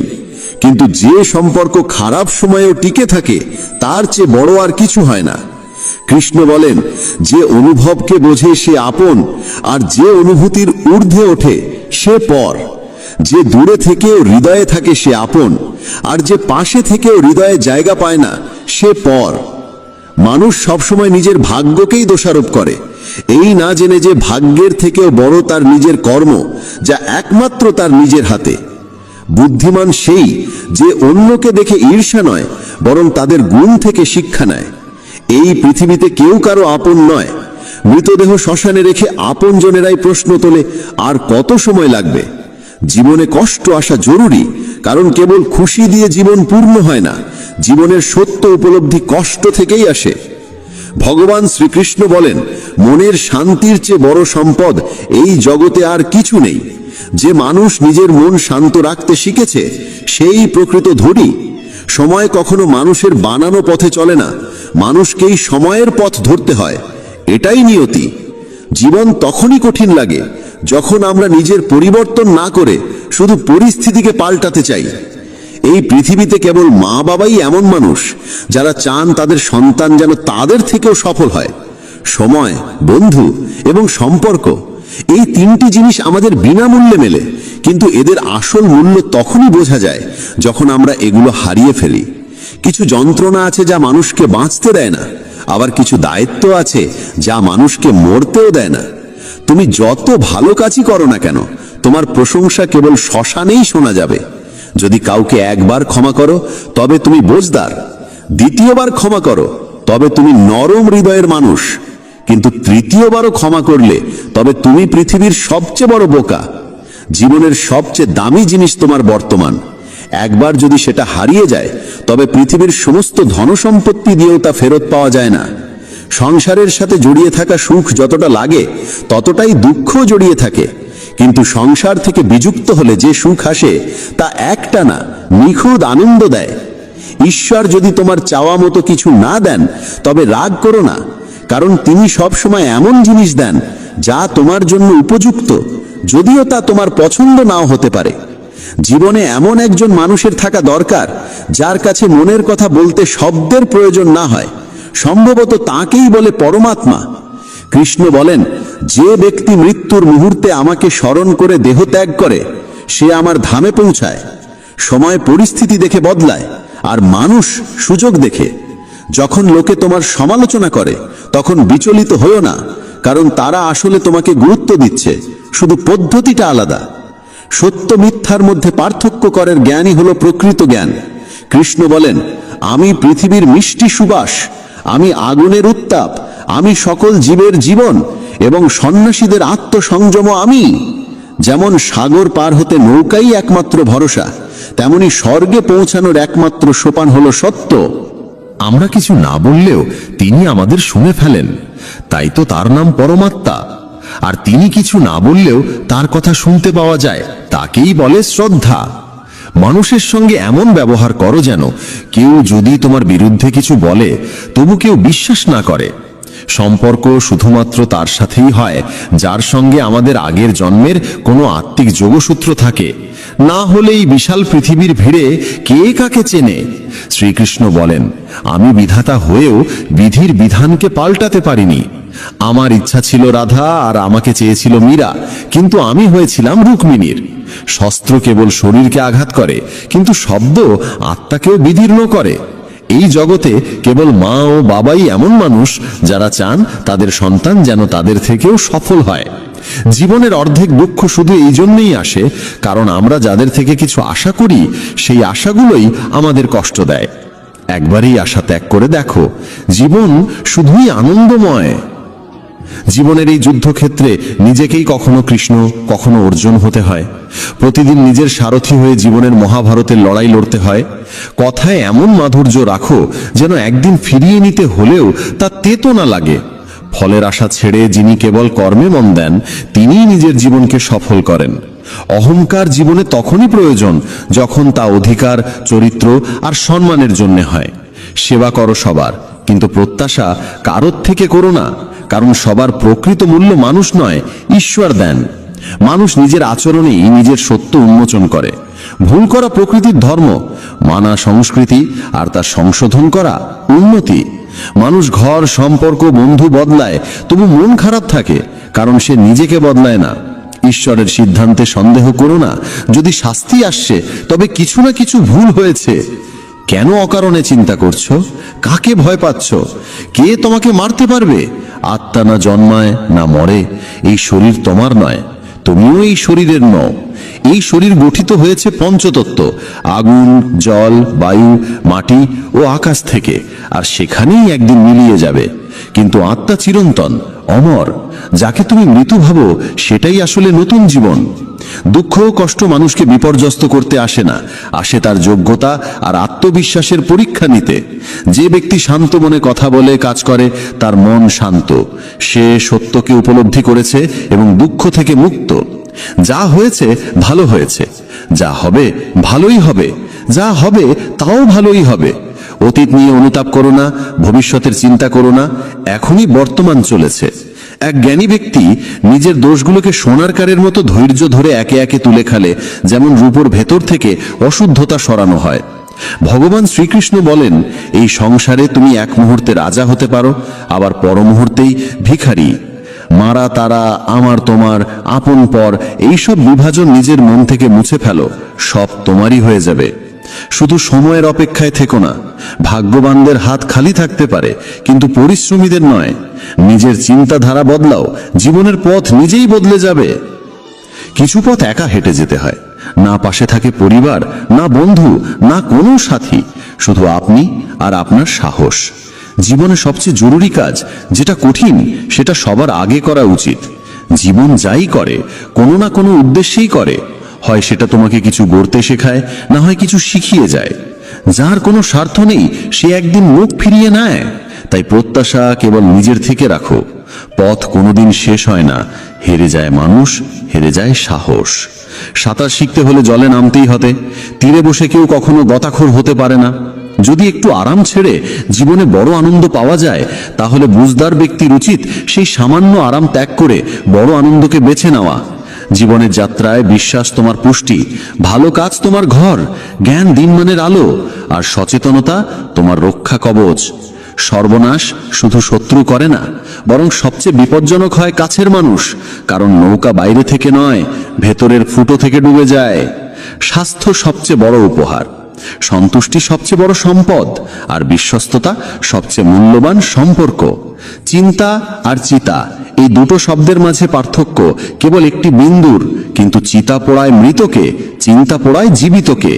কিন্তু যে সম্পর্ক খারাপ সময়েও টিকে থাকে তার চেয়ে বড় আর কিছু হয় না। কৃষ্ণ বলেন, যে অনুভবকে বোঝে সে আপন, আর যে অনুভূতির ঊর্ধ্বে ওঠে সে পর। যে দূরে থেকেও হৃদয়ে থাকে সে আপন, আর যে পাশে থেকেও হৃদয়ে জায়গা পায় না সে পর। মানুষ সবসময় নিজের ভাগ্যকেই দোষারোপ করে, এই না জেনে যে ভাগ্যের থেকেও বড় তার নিজের কর্ম, যা একমাত্র তার নিজের হাতে। বুদ্ধিমান সেই যে অন্যকে দেখে ঈর্ষা নয়, বরং তাদের গুণ থেকে শিক্ষা নেয়। এই পৃথিবীতে কেউ কারো আপন নয়। মৃতদেহ শ্মশানে রেখে আপনজনেরাই প্রশ্ন তোলে, আর কত সময় লাগবে। জীবনে কষ্ট আসা জরুরি, কারণ কেবল খুশি দিয়ে জীবন পূর্ণ হয় না। জীবনের সত্য উপলব্ধি কষ্ট থেকেই আসে। ভগবান শ্রীকৃষ্ণ বলেন, মনের শান্তির চেয়ে বড় সম্পদ এই জগতে আর কিছু নেই। যে মানুষ নিজের মন শান্ত রাখতে শিখেছে সেই প্রকৃত ধনী। সময় কখনো মানুষের বানানো পথে চলে না, মানুষকেই সময়ের পথ ধরতে হয়, এটাই নিয়তি। জীবন তখনই কঠিন লাগে যখন আমরা নিজের পরিবর্তন না করে শুধু পরিস্থিতিকে পাল্টাতে চাই। এই পৃথিবীতে কেবল মা বাবাই এমন মানুষ যারা চান তাদের সন্তান যেন তাদের থেকেও সফল হয়। সময়, বন্ধু এবং সম্পর্ক, এই তিনটি জিনিস আমাদের বিনামূল্যে মেলে, কিন্তু এদের আসল মূল্য তখনই বোঝা যায় যখন আমরা এগুলো হারিয়ে ফেলি। কিছু যন্ত্রণা আছে যা মানুষকে বাঁচতে দেয় না, আবার কিছু দায়িত্ব আছে যা মানুষকে মরতেও দেয় না। তুমি যত ভালো কাজই করো না কেন, তোমার প্রশংসা কেবল শ্মশানেই শোনা যাবে। যদি কাউকে একবার ক্ষমা করো তবে তুমি বোঝদার, দ্বিতীয়বার ক্ষমা করো তবে তুমি নরম হৃদয়ের মানুষ, কিন্তু তৃতীয়বারও ক্ষমা করলে তবে তুমি পৃথিবীর সবচেয়ে বড় বোকা। জীবনের সবচেয়ে দামি জিনিস তোমার বর্তমান। একবার যদি সেটা হারিয়ে যায় তবে পৃথিবীর সমস্ত ধনসম্পত্তি দিয়েও তা ফেরত পাওয়া যায় না। সংসারের সাথে জড়িয়ে থাকা সুখ যতটা লাগে ততটাই দুঃখ জড়িয়ে থাকে, কিন্তু সংসার থেকে বিযুক্ত হলে যে সুখ আসে তা একটা না, নিখুঁত আনন্দ দেয়। ঈশ্বর যদি তোমার চাওয়া মতো কিছু না দেন তবে রাগ করো না, কারণ তিনি সবসময় এমন জিনিস দেন যা তোমার জন্য উপযুক্ত, যদিও তা তোমার পছন্দ নাও হতে পারে। জীবনে এমন একজন মানুষের থাকা দরকার যার কাছে মনের কথা বলতে শব্দের প্রয়োজন না হয়, সম্ভবত তাকেই বলে পরমাত্মা। কৃষ্ণ বলেন, যে ব্যক্তি মৃত্যুর মুহূর্তে আমাকে স্মরণ করে দেহ ত্যাগ করে সে আমার ধামে পৌঁছায়। সময় পরিস্থিতি দেখে বদলায়, আর মানুষ সুযোগ দেখে। যখন লোকে তোমার সমালোচনা করে তখন বিচলিত হও না, কারণ তারা আসলে তোমাকে গুরুত্ব দিচ্ছে, শুধু পদ্ধতিটা আলাদা। সত্য মিথ্যার মধ্যে পার্থক্য করার জ্ঞানই হলো প্রকৃত জ্ঞান। কৃষ্ণ বলেন, আমি পৃথিবীর মিষ্টি সুবাস, আমি আগুনের উত্তাপ, আমি সকল জীবের জীবন এবং সন্ন্যাসীদের আত্মসংযম আমি। যেমন সাগর পার হতে নৌকাই একমাত্র ভরসা, তেমনি স্বর্গে পৌঁছানোর একমাত্র সোপান হলো সত্য। আমরা কিছু না বললেও তিনি আমাদের শুনে ফেলেন, তাই তো তার নাম পরমাত্মা। আর তিনি কিছু না বললেও তার কথা শুনতে পাওয়া যায়, তাকেই বলে শ্রদ্ধা। মানুষের সঙ্গে এমন ব্যবহার করো যেন কেউ যদি তোমার বিরুদ্ধে কিছু বলে তবু কেউ বিশ্বাস না করে। সম্পর্ক শুধুমাত্র তার সাথেই হয় যার সঙ্গে আমাদের আগের জন্মের কোনো আত্মিক যোগসূত্র থাকে, না হলে এই বিশাল পৃথিবীর ভিড়ে কে কাকে চেনে। শ্রীকৃষ্ণ বলেন, আমি বিধাতা হয়েও বিধির বিধানকে পাল্টাতে পারিনি। আমার ইচ্ছা ছিল রাধা আর আমাকে চেয়েছিল মীরা, কিন্তু আমি হয়েছিলাম রুক্মিণীর। শস্ত্র কেবল শরীরকে আঘাত করে, কিন্তু শব্দ আত্মাকেও বিদীর্ণ করে। এই জগতে কেবল মা ও বাবাই এমন মানুষ যারা চান তাদের সন্তান যেন তাদের থেকেও সফল হয়। জীবনের অর্ধেক দুঃখ শুধু এই জন্যই আসে কারণ আমরা যাদের থেকে কিছু আশা করি সেই আশাগুলোই আমাদের কষ্ট দেয়। একবারই আশা ত্যাগ করে দেখো, জীবন শুধুই আনন্দময়। জীবনের এই যুদ্ধক্ষেত্রে নিজেকেই কখনো কৃষ্ণ কখনো অর্জুন হতে হয়। প্রতিদিন নিজের সারথি হয়ে জীবনের মহাভারতের লড়াই লড়তে হয়। কথায় এমন মাধুর্য রাখো যেন একদিন ফিরিয়ে নিতে হলেও তা তেতো না লাগে। ফলের আশা ছেড়ে যিনি কেবল কর্মে মন দেন তিনিই নিজের জীবনকে সফল করেন। অহংকার জীবনে তখনই প্রয়োজন যখন তা অধিকার, চরিত্র আর সম্মানের জন্য হয়। সেবা করো সবার, কিন্তু প্রত্যাশা কারোর থেকে করো না, কারণ সবার প্রকৃত মূল্য মানুষ নয়, ঈশ্বর দেন। মানুষ নিজের আচরণেই নিজের সত্য উন্মোচন করে। ভুল করা প্রকৃতির ধর্ম, মানা সংস্কৃতি, আর তা সংশোধন করা উন্নতি। মানুষ ঘর, সম্পর্ক, বন্ধু বদলায়, তবু মন খারাপ থাকে কারণ সে নিজেকে বদলায় না। ঈশ্বরের সিদ্ধান্তে সন্দেহ করো না। যদি শাস্তি আসছে তবে কিছু না কিছু ভুল হয়েছে। কেন অকারণে চিন্তা করছো? কাকে ভয় পাচ্ছ? কে তোমাকে মারতে পারবে? আত্মা না জন্মায় না মরে। এই শরীর তোমার নয়, তুমিও এই শরীরের নও। এই শরীর গঠিত হয়েছে পঞ্চতত্ত্ব, আগুন, জল, বায়ু, মাটি ও আকাশ থেকে, আর সেখানেই একদিন মিলিয়ে যাবে। কিন্তু আত্মা চিরন্তন, অমর। যাকে তুমি মৃত্যু ভাবো সেটাই আসলে নতুন জীবন। দুঃখ ও কষ্ট মানুষকে বিপর্যস্ত করতে আসে না, আসে তার যোগ্যতা আর আত্মবিশ্বাসের পরীক্ষা নিতে। যে ব্যক্তি শান্ত মনে কথা বলে, কাজ করে, তার মন শান্ত। সে সত্যকে উপলব্ধি করেছে এবং দুঃখ থেকে মুক্ত। যা হয়েছে ভালো হয়েছে, যা হবে ভালোই হবে, যা হবে তাও ভালোই হবে। অতীত নিয়ে অনুতাপ করো না, ভবিষ্যতের চিন্তা করো না, এখনই বর্তমান চলেছে। এক জ্ঞানী ব্যক্তি নিজের দোষগুলোকে সোনার কারের মতো ধৈর্য ধরে একে একে তুলে খেলে, যেমন রূপোর ভেতর থেকে অশুদ্ধতা সরানো হয়। ভগবান শ্রীকৃষ্ণ বলেন, এই সংসারে তুমি এক মুহূর্তে রাজা হতে পারো, আবার পর মুহূর্তেই ভিখারি। মারা তারা, আমার তোমার, আপন পর, এইসব বিভাজন নিজের মন থেকে মুছে ফেলো, সব তোমারই হয়ে যাবে। শুধু সময়ের অপেক্ষায় থেকো না। ভাগ্যবানদের হাত খালি থাকতে পারে, কিন্তু পরিশ্রমীদের নয়। নিজের চিন্তাধারা বদলাও, জীবনের পথ নিজেই বদলে যাবে। কিছু পথ একা হেঁটে যেতে হয়, না পাশে থাকে পরিবার, না বন্ধু, না কোনো সাথী, শুধু আপনি আর আপনার সাহস। জীবনে সবচেয়ে জরুরি কাজ যেটা কঠিন, সেটা সবার আগে করা উচিত। জীবন যাই করে কোনো না কোনো উদ্দেশ্যেই করে, হয় সেটা তোমাকে কিছু গড়তে শেখায়, না হয় কিছু শিখিয়ে যায়। যার কোনো স্বার্থ নেই সে একদিন মুখ ফিরিয়ে নেয়। তাই প্রত্যাশা কেবল নিজের থেকে রাখো। পথ কোনোদিন শেষ হয় না, হেরে যায় মানুষ, হেরে যায় সাহস। সাঁতার শিখতে হলে জলে নামতেই হবে। তীরে বসে কেউ কখনো গতাখোর হতে পারে না। যদি একটু আরাম ছেড়ে জীবনে বড় আনন্দ পাওয়া যায়, তাহলে বুঝদার ব্যক্তির উচিত সেই সামান্য আরাম ত্যাগ করে বড় আনন্দকে বেছে নেওয়া। জীবনের যাত্রায় বিশ্বাস তোমার পুষ্টি, ভালো কাজ তোমার ঘর, জ্ঞান দিনমানের আলো, আর সচেতনতা তোমার রক্ষা কবচ। সর্বনাশ শুধু শত্রু করে না, বরং সবচেয়ে বিপজ্জনক হয় কাছের মানুষ, কারণ নৌকা বাইরে থেকে নয়, ভেতরের ফুটো থেকে ডুবে যায়। স্বাস্থ্য সবচেয়ে বড় উপহার, সন্তুষ্টি সবচেয়ে বড় সম্পদ, আর বিশ্বস্ততা সবচেয়ে মূল্যবান সম্পর্ক। চিন্তা আর চিতা, এই দুটো শব্দের মাঝে পার্থক্য কেবল একটি বিন্দুর, কিন্তু চিতা পোড়ায় মৃতকে, চিন্তা পোড়ায় জীবিতকে।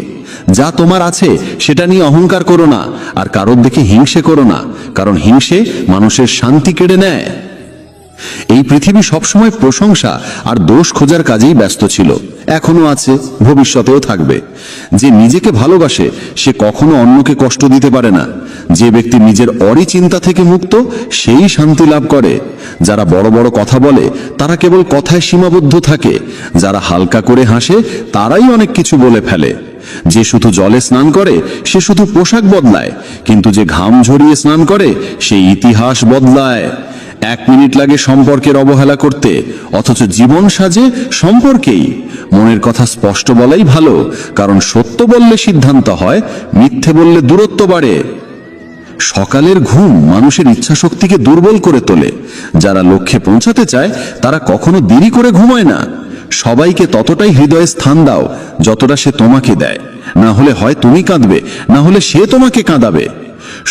যা তোমার আছে সেটা নিয়ে অহংকার করো না, আর কারোর দেখে হিংসে করো না, কারণ হিংসে মানুষের শান্তি কেড়ে নেয়। এই পৃথিবী সবসময় প্রশংসা আর দোষ খোঁজার কাজেই ব্যস্ত ছিল, এখনো আছে, ভবিষ্যতেও থাকবে। যে নিজেকে ভালোবাসে সে কখনো অন্যকে কষ্ট দিতে পারে না। যে ব্যক্তি নিজের অরিচিন্তা থেকে মুক্ত, সেই শান্তি লাভ করে। যারা বড় বড় কথা বলে তারা কেবল কথায় সীমাবদ্ধ থাকে। যারা হালকা করে হাসে তারাই অনেক কিছু বলে ফেলে। যে শুধু জলে স্নান করে সে শুধু পোশাক বদলায়, কিন্তু যে ঘাম ঝরিয়ে স্নান করে সে ইতিহাস বদলায়। 1 মিনিট লাগে সম্পর্কের অবহেলা করতে, অথচ জীবন সাজে সম্পর্কেই। মনের কথা স্পষ্ট বলাই ভালো, কারণ সত্য বললে সিদ্ধান্ত হয়, মিথ্যে বললে দূরত্ব বাড়ে। সকালের ঘুম মানুষের ইচ্ছাশক্তিকে দুর্বল করে তোলে। যারা লক্ষ্যে পৌঁছাতে চায় তারা কখনো দেরি করে ঘুমায় না। সবাইকে ততটাই হৃদয়ে স্থান দাও যতটা সে তোমাকে দেয়, না হলে হয় তুমি কাঁদবে, না হলে সে তোমাকে কাঁদাবে।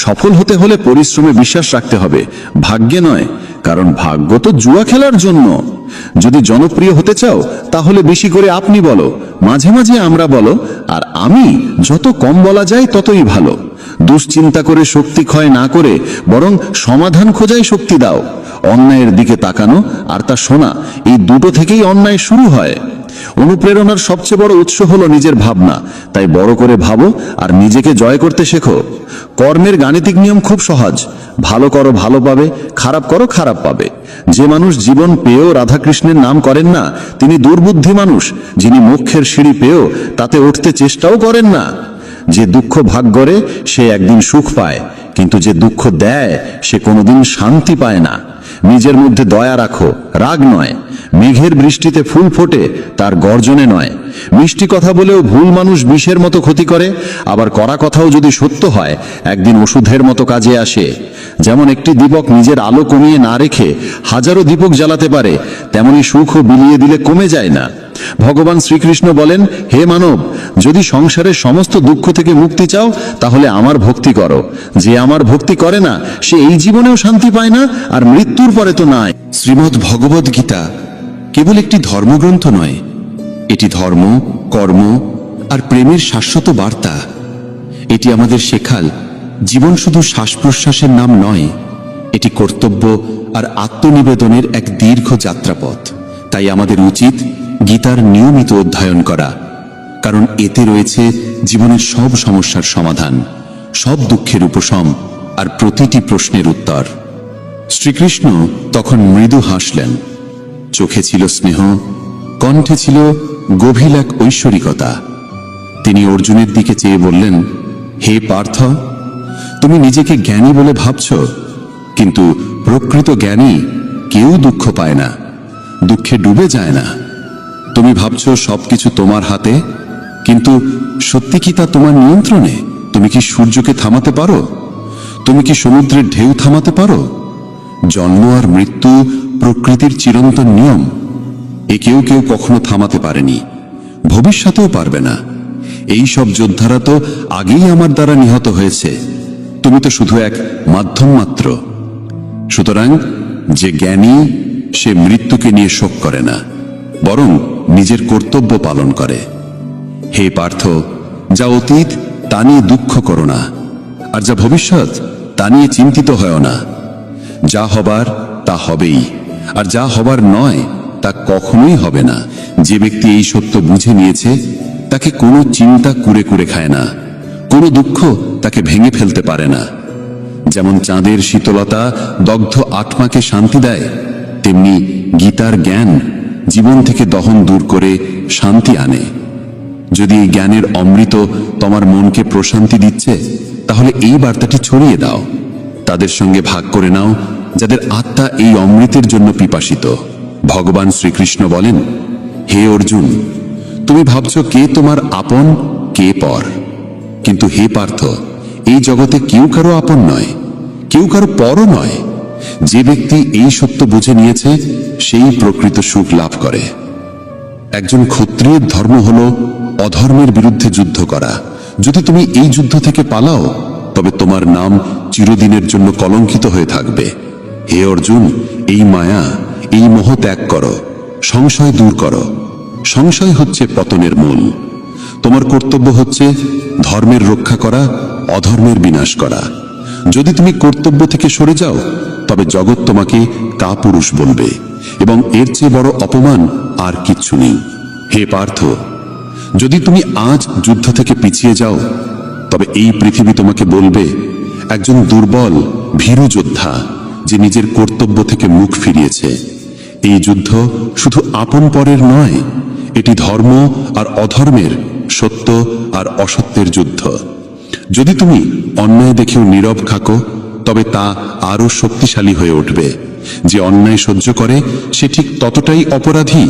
সফল হতে হলে পরিশ্রমে বিশ্বাস রাখতে হবে, ভাগ্যে নয়, কারণ ভাগ্য তো জুয়া খেলার জন্য। যদি জনপ্রিয় হতে চাও তাহলে বেশি করে আপনি বলো, মাঝে মাঝে আমরা বলো, আর আমি যত কম বলা যায় ততই ভালো। দুশ্চিন্তা করে শক্তি ক্ষয় না করে বরং সমাধান খোঁজাই শক্তি দাও। অন্যায়ের দিকে তাকানো আর তা শোনা, এই দুটো থেকেই অন্যায় শুরু হয়। অনুপ্রেরণার সবচেয়ে বড় উৎস হলো নিজের ভাবনা। তাই বড় করে ভাবো আর নিজেকে জয় করতে শেখো। কর্মের গাণিতিক নিয়ম খুব সহজ, ভালো করো ভালো পাবে, খারাপ করো খারাপ পাবে। যে মানুষ জীবন পেয়েও রাধাকৃষ্ণের নাম করেন না তিনি দুর্বুদ্ধি মানুষ। যিনি মোক্ষের সিঁড়ি পেয়েও তাতে উঠতে চেষ্টাও করেন না। যে দুঃখ ভাগ করে সে একদিন সুখ পায়, কিন্তু যে দুঃখ দেয় সে কোনোদিন শান্তি পায় না। নিজের মধ্যে দয়া রাখো, রাগ নয়। মেঘের বৃষ্টিতে ফুল ফোটে, তার গর্জনে নয়। মিষ্টি কথা বলেও ভুল মানুষ বিষের মতো ক্ষতি করে, আবার কড়া কথাও যদি সত্য হয় একদিন ওষুধের মতো কাজে আসে। যেমন একটি দীপক নিজের আলো কমিয়ে না রেখে হাজারো দীপক জ্বালাতে পারে, তেমনি সুখও বিলিয়ে দিলে কমে যায় না। ভগবান শ্রীকৃষ্ণ বলেন, হে মানব, যদি সংসারের সমস্ত দুঃখ থেকে মুক্তি চাও তাহলে আমার ভক্তি করো। যে আমার ভক্তি করে না সে এই জীবনেও শান্তি পায় না, আর মৃত্যুর পরে তো নাই। শ্রীমদ্ ভগবদ গীতা কেবল একটি ধর্মগ্রন্থ নয়, এটি ধর্ম, কর্ম আর প্রেমের শাশ্বত বার্তা। এটি আমাদের শেখাল জীবন শুধু শ্বাস প্রশ্বাসের নাম নয়, এটি কর্তব্য আর আত্মনিবেদনের এক দীর্ঘ যাত্রাপথ। তাই আমাদের উচিত গীতার নিয়মিত অধ্যয়ন করা, কারণ এতে রয়েছে জীবনের সব সমস্যার সমাধান, সব দুঃখের উপশম আর প্রতিটি প্রশ্নের উত্তর। শ্রীকৃষ্ণ তখন মৃদু হাসলেন, চোখে ছিল স্নেহ, কণ্ঠে ছিল গভীর এক ঐশ্বরিকতা। তিনি অর্জুনের দিকে চেয়ে বললেন, হে পার্থ, তুমি নিজেকে জ্ঞানী বলে ভাবছ, কিন্তু প্রকৃত জ্ঞানী কেউ দুঃখ পায় না, দুঃখে ডুবে যায় না। তুমি ভাবছো সবকিছু তোমার হাতে, কিন্তু সত্যি কি তা তোমার নিয়ন্ত্রণে? তুমি কি সূর্যকে থামাতে পারো? তুমি কি সমুদ্রের ঢেউ থামাতে পারো? জন্ম আর মৃত্যু প্রকৃতির চিরন্তন নিয়ম, এ কেউ কেউ কখনো থামাতে পারেনি, ভবিষ্যতেও পারবে না। এই সব যোদ্ধারা তো আগেই আমার দ্বারা নিহত হয়েছে, তুমি তো শুধু এক মাধ্যম মাত্র। সুতরাং যে জ্ঞানী সে মৃত্যুকে নিয়ে শোক করে না, বরং নিজের কর্তব্য পালন করে। হে পার্থ, যা অতীত তা নিয়ে দুঃখ করো না, আর যা ভবিষ্যৎ তা নিয়ে চিন্তিত হয় না। যা হবার তা হবেই, আর যা হবার নয় তা কখনোই হবে না। যে ব্যক্তি এই সত্য বুঝে নিয়েছে তাকে কোনো চিন্তা কুরে কুরে খায় না, কোনো দুঃখ তাকে ভেঙে ফেলতে পারে না। যেমন চাঁদের শীতলতা দগ্ধ আত্মাকে শান্তি দেয়, তেমনি গীতার জ্ঞান জীবন থেকে দহন দূর করে শান্তি আনে। যদি এই জ্ঞানের অমৃত তোমার মনকে প্রশান্তি দিচ্ছে, তাহলে এই বার্তাটি ছড়িয়ে দাও, তাদের সঙ্গে ভাগ করে নাও যাদের আত্মা এই অমৃতের জন্য পিপাসিত। ভগবান শ্রীকৃষ্ণ বলেন, হে অর্জুন, তুমি ভাবছো কে তোমার আপন কে পর, কিন্তু হে পার্থ, এই জগতে কেউ কারো আপন নয়, কেউ কারো পরও নয়। যে ব্যক্তি এই সত্য বুঝে নিয়েছে সেই প্রকৃত সুখ লাভ করে। একজন ক্ষত্রিয়ের ধর্ম হলো অধর্মের বিরুদ্ধে যুদ্ধ করা। যদি তুমি এই যুদ্ধ থেকে পালাও, তবে তোমার নাম চিরদিনের জন্য কলঙ্কিত হয়ে থাকবে। হে অর্জুন, এই মায়া, এই মোহ ত্যাগ করো, সংশয় দূর করো। সংশয় হচ্ছে পতনের মূল। তোমার কর্তব্য হচ্ছে ধর্মের রক্ষা করা, অধর্মের বিনাশ করা। যদি তুমি কর্তব্য থেকে সরে যাও, তবে জগৎ তোমাকে কাপুরুষ বলবে, এবং এর চেয়ে বড় অপমান আর কিচ্ছু নেই। হে পার্থ, যদি তুমি আজ যুদ্ধ থেকে পিছিয়ে যাও, তবে এই পৃথিবী তোমাকে বলবে একজন দুর্বল ভীরু যোদ্ধা যে নিজের কর্তব্য থেকে মুখ ফিরিয়েছে। এই যুদ্ধ শুধু আপন পরের নয়, এটি ধর্ম আর অধর্মের, সত্য আর অসত্যের যুদ্ধ। যদি তুমি অন্যায় দেখেও নীরব থাকো, তবে তা আরো শক্তিশালী হয়ে উঠবে। যে অন্যায় সহ্য করে সে ঠিক ততটাই অপরাধী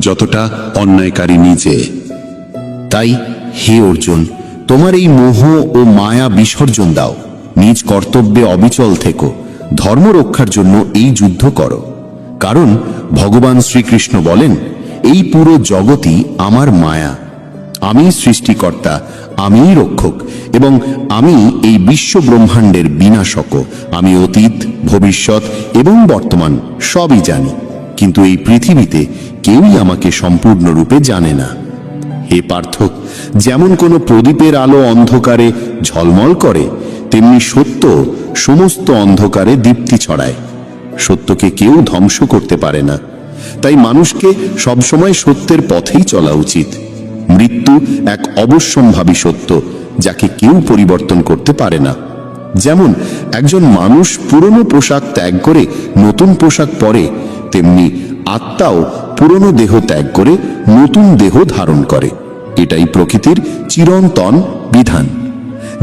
যতটা অন্যায়কারী নিজে। তাই হে অর্জুন, তোমার এই মোহ ও মায়া বিসর্জন দাও, নিজ কর্তব্যে অবিচল থেকো, ধর্ম রক্ষার জন্য এই যুদ্ধ করো। কারণ ভগবান শ্রীকৃষ্ণ বলেন, এই পুরো জগৎই আমার মায়া, আমি সৃষ্টিকর্তা, আমিই রক্ষক, এবং আমি এই বিশ্ব ব্রহ্মাণ্ডের বিনাশকও। আমি অতীত, ভবিষ্যৎ এবং বর্তমান সবই জানি, কিন্তু এই পৃথিবীতে কেউই আমাকে সম্পূর্ণরূপে জানে না। হে পার্থ, যেমন কোনো প্রদীপের আলো অন্ধকারে ঝলমল করে, তেমনি সত্য সমস্ত অন্ধকারে দীপ্তি ছড়ায়। সত্যকে কেউ ধ্বংস করতে পারে না। তাই মানুষকে সবসময় সত্যের পথেই চলা উচিত। মৃত্যু এক অবশ্যম্ভাবী সত্য, যাকে কেউ পরিবর্তন করতে পারে না। যেমন একজন মানুষ পুরনো পোশাক ত্যাগ করে নতুন পোশাক পরে, তেমনি আত্মাও পুরনো দেহ ত্যাগ করে নতুন দেহ ধারণ করে। এটাই প্রকৃতির চিরন্তন বিধান।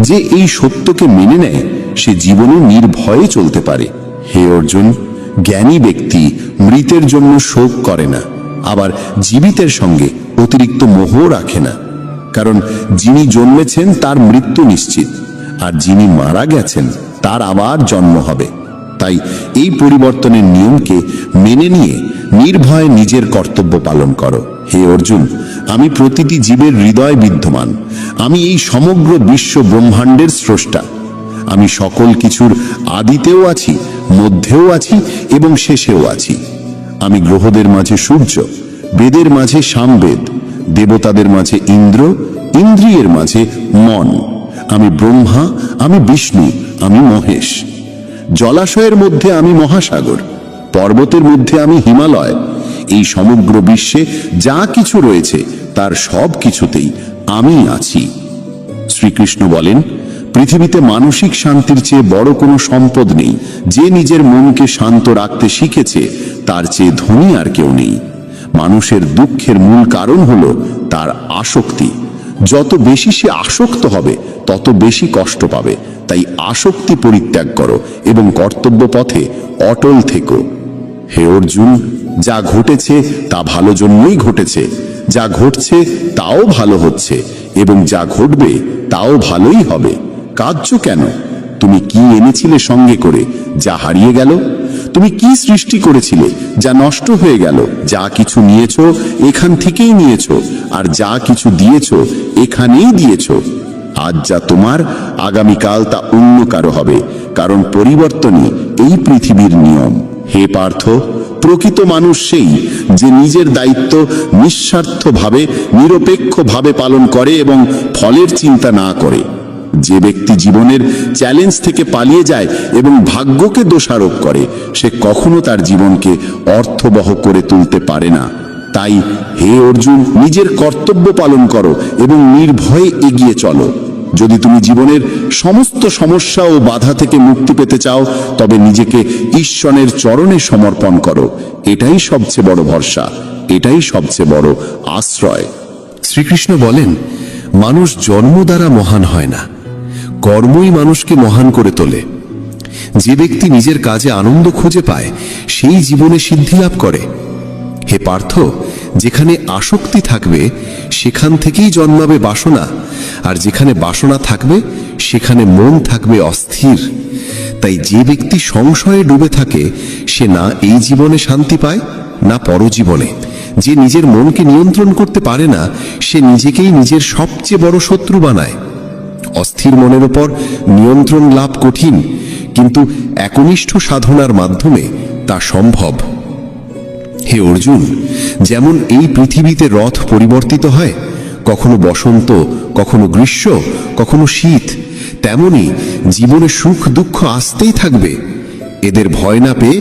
যে এই সত্যকে মেনে নেয় সে জীবনে নির্ভয়ে চলতে পারে। হে অর্জুন, জ্ঞানী ব্যক্তি মৃতের জন্য শোক করে না, আবার জীবিতের সঙ্গে অতিরিক্ত মোহ রাখে না। কারণ যিনি জন্মেছেন তার মৃত্যু নিশ্চিত, আর যিনি মারা গেছেন তার আবার জন্ম হবে। তাই এই পরিবর্তনের নিয়মকে মেনে নিয়ে নির্ভয়ে নিজের কর্তব্য পালন করো। হে অর্জুন, আমি প্রতিটি জীবের হৃদয় বিদ্যমান। আমি এই সমগ্র বিশ্ব ব্রহ্মাণ্ডের স্রষ্টা। আমি সকল কিছুর আদিতেও আছি, মধ্যেও আছি এবং শেষেও আছি। আমি গ্রহদের মাঝে সূর্য, বেদের মাঝে সামবেদ, দেবতাদের মাঝে ইন্দ্র, ইন্দ্রিয়ের মাঝে মন। আমি ব্রহ্মা, আমি বিষ্ণু, আমি মহেশ। জলাশয়ের মধ্যে আমি মহাসাগর, পর্বতের মধ্যে আমি হিমালয়। এই সমগ্র বিশ্বে যা কিছু রয়েছে তার সব কিছুতেই আমি আছি। শ্রীকৃষ্ণ বলেন, পৃথিবীতে মানসিক শান্তির চেয়ে বড় কোনো সম্পদ নেই। যে নিজের মনকে শান্ত রাখতে শিখেছে তার চেয়ে ধনী আর কেউ নেই। মানুষের দুঃখের মূল কারণ হলো তার আসক্তি। যত বেশি সে আসক্ত হবে তত বেশি কষ্ট পাবে। তাই আসক্তি পরিত্যাগ করো এবং কর্তব্য পথে অটল থেকো। হে অর্জুন, যা ঘটেছে তা ভালো জন্যই ঘটেছে, যা ঘটছে তাও ভালো হচ্ছে, এবং যা ঘটবে তাও ভালোই হবে। কাঁদছো কেন? তুমি কি এনেছিলে সঙ্গে করে যা হারিয়ে গেল? তুমি কি সৃষ্টি করেছিলে যা নষ্ট হয়ে গেল? যা কিছু নিয়েছো এখান থেকেই নিয়েছো, আর যা কিছু দিয়েছো এখানেই দিয়েছো। আজ যা তোমার, আগামীকাল তা অন্য কারো হবে, কারণ পরিবর্তনই এই পৃথিবীর নিয়ম। হে পার্থ, প্রকৃত মানুষ সেই যে নিজের দায়িত্ব নিঃস্বার্থভাবে নিরপেক্ষভাবে পালন করে এবং ফলের চিন্তা না করে। যে ব্যক্তি জীবনের চ্যালেঞ্জ থেকে পালিয়ে যায় এবং ভাগ্যকে দোষারোপ করে, সে কখনো তার জীবনকে অর্থবহ করে তুলতে পারে না। তাই হে অর্জুন, নিজের কর্তব্য পালন করো এবং নির্ভয়ে এগিয়ে চলো। যদি তুমি জীবনের সমস্ত সমস্যা ও বাধা থেকে মুক্তি পেতে চাও, তবে নিজেকে ঈশ্বরের চরণে সমর্পণ করো। এটাই সবচেয়ে বড় ভরসা, এটাই সবচেয়ে বড় আশ্রয়। শ্রীকৃষ্ণ বলেন, মানুষ জন্ম দ্বারা মহান হয় না, কর্মই মানুষকে মহান করে তোলে। যে ব্যক্তি নিজের কাজে আনন্দ খুঁজে পায়, সেই জীবনে সিদ্ধি লাভ করে। হে পার্থ, যেখানে আসক্তি থাকবে সেখান থেকেই জন্মাবে বাসনা, আর যেখানে বাসনা থাকবে সেখানে মন থাকবে অস্থির। তাই যে ব্যক্তি সংশয়ে ডুবে থাকে, সে না এই জীবনে শান্তি পায় না পরজীবনে। যে নিজের মনকে নিয়ন্ত্রণ করতে পারে না, সে নিজেকেই নিজের সবচেয়ে বড় শত্রু বানায়। অস্থির মনের ওপর নিয়ন্ত্রণ লাভ কঠিন, কিন্তু একনিষ্ঠ সাধনার মাধ্যমে তা সম্ভব। হে অর্জুন, যেমন এই পৃথিবীতে রথ পরিবর্তিত হয়, কখনো বসন্ত, কখনো গ্রীষ্ম, কখনো শীত, তেমনি জীবনে সুখ দুঃখ আসতেই থাকবে। এদের ভয় না পেয়ে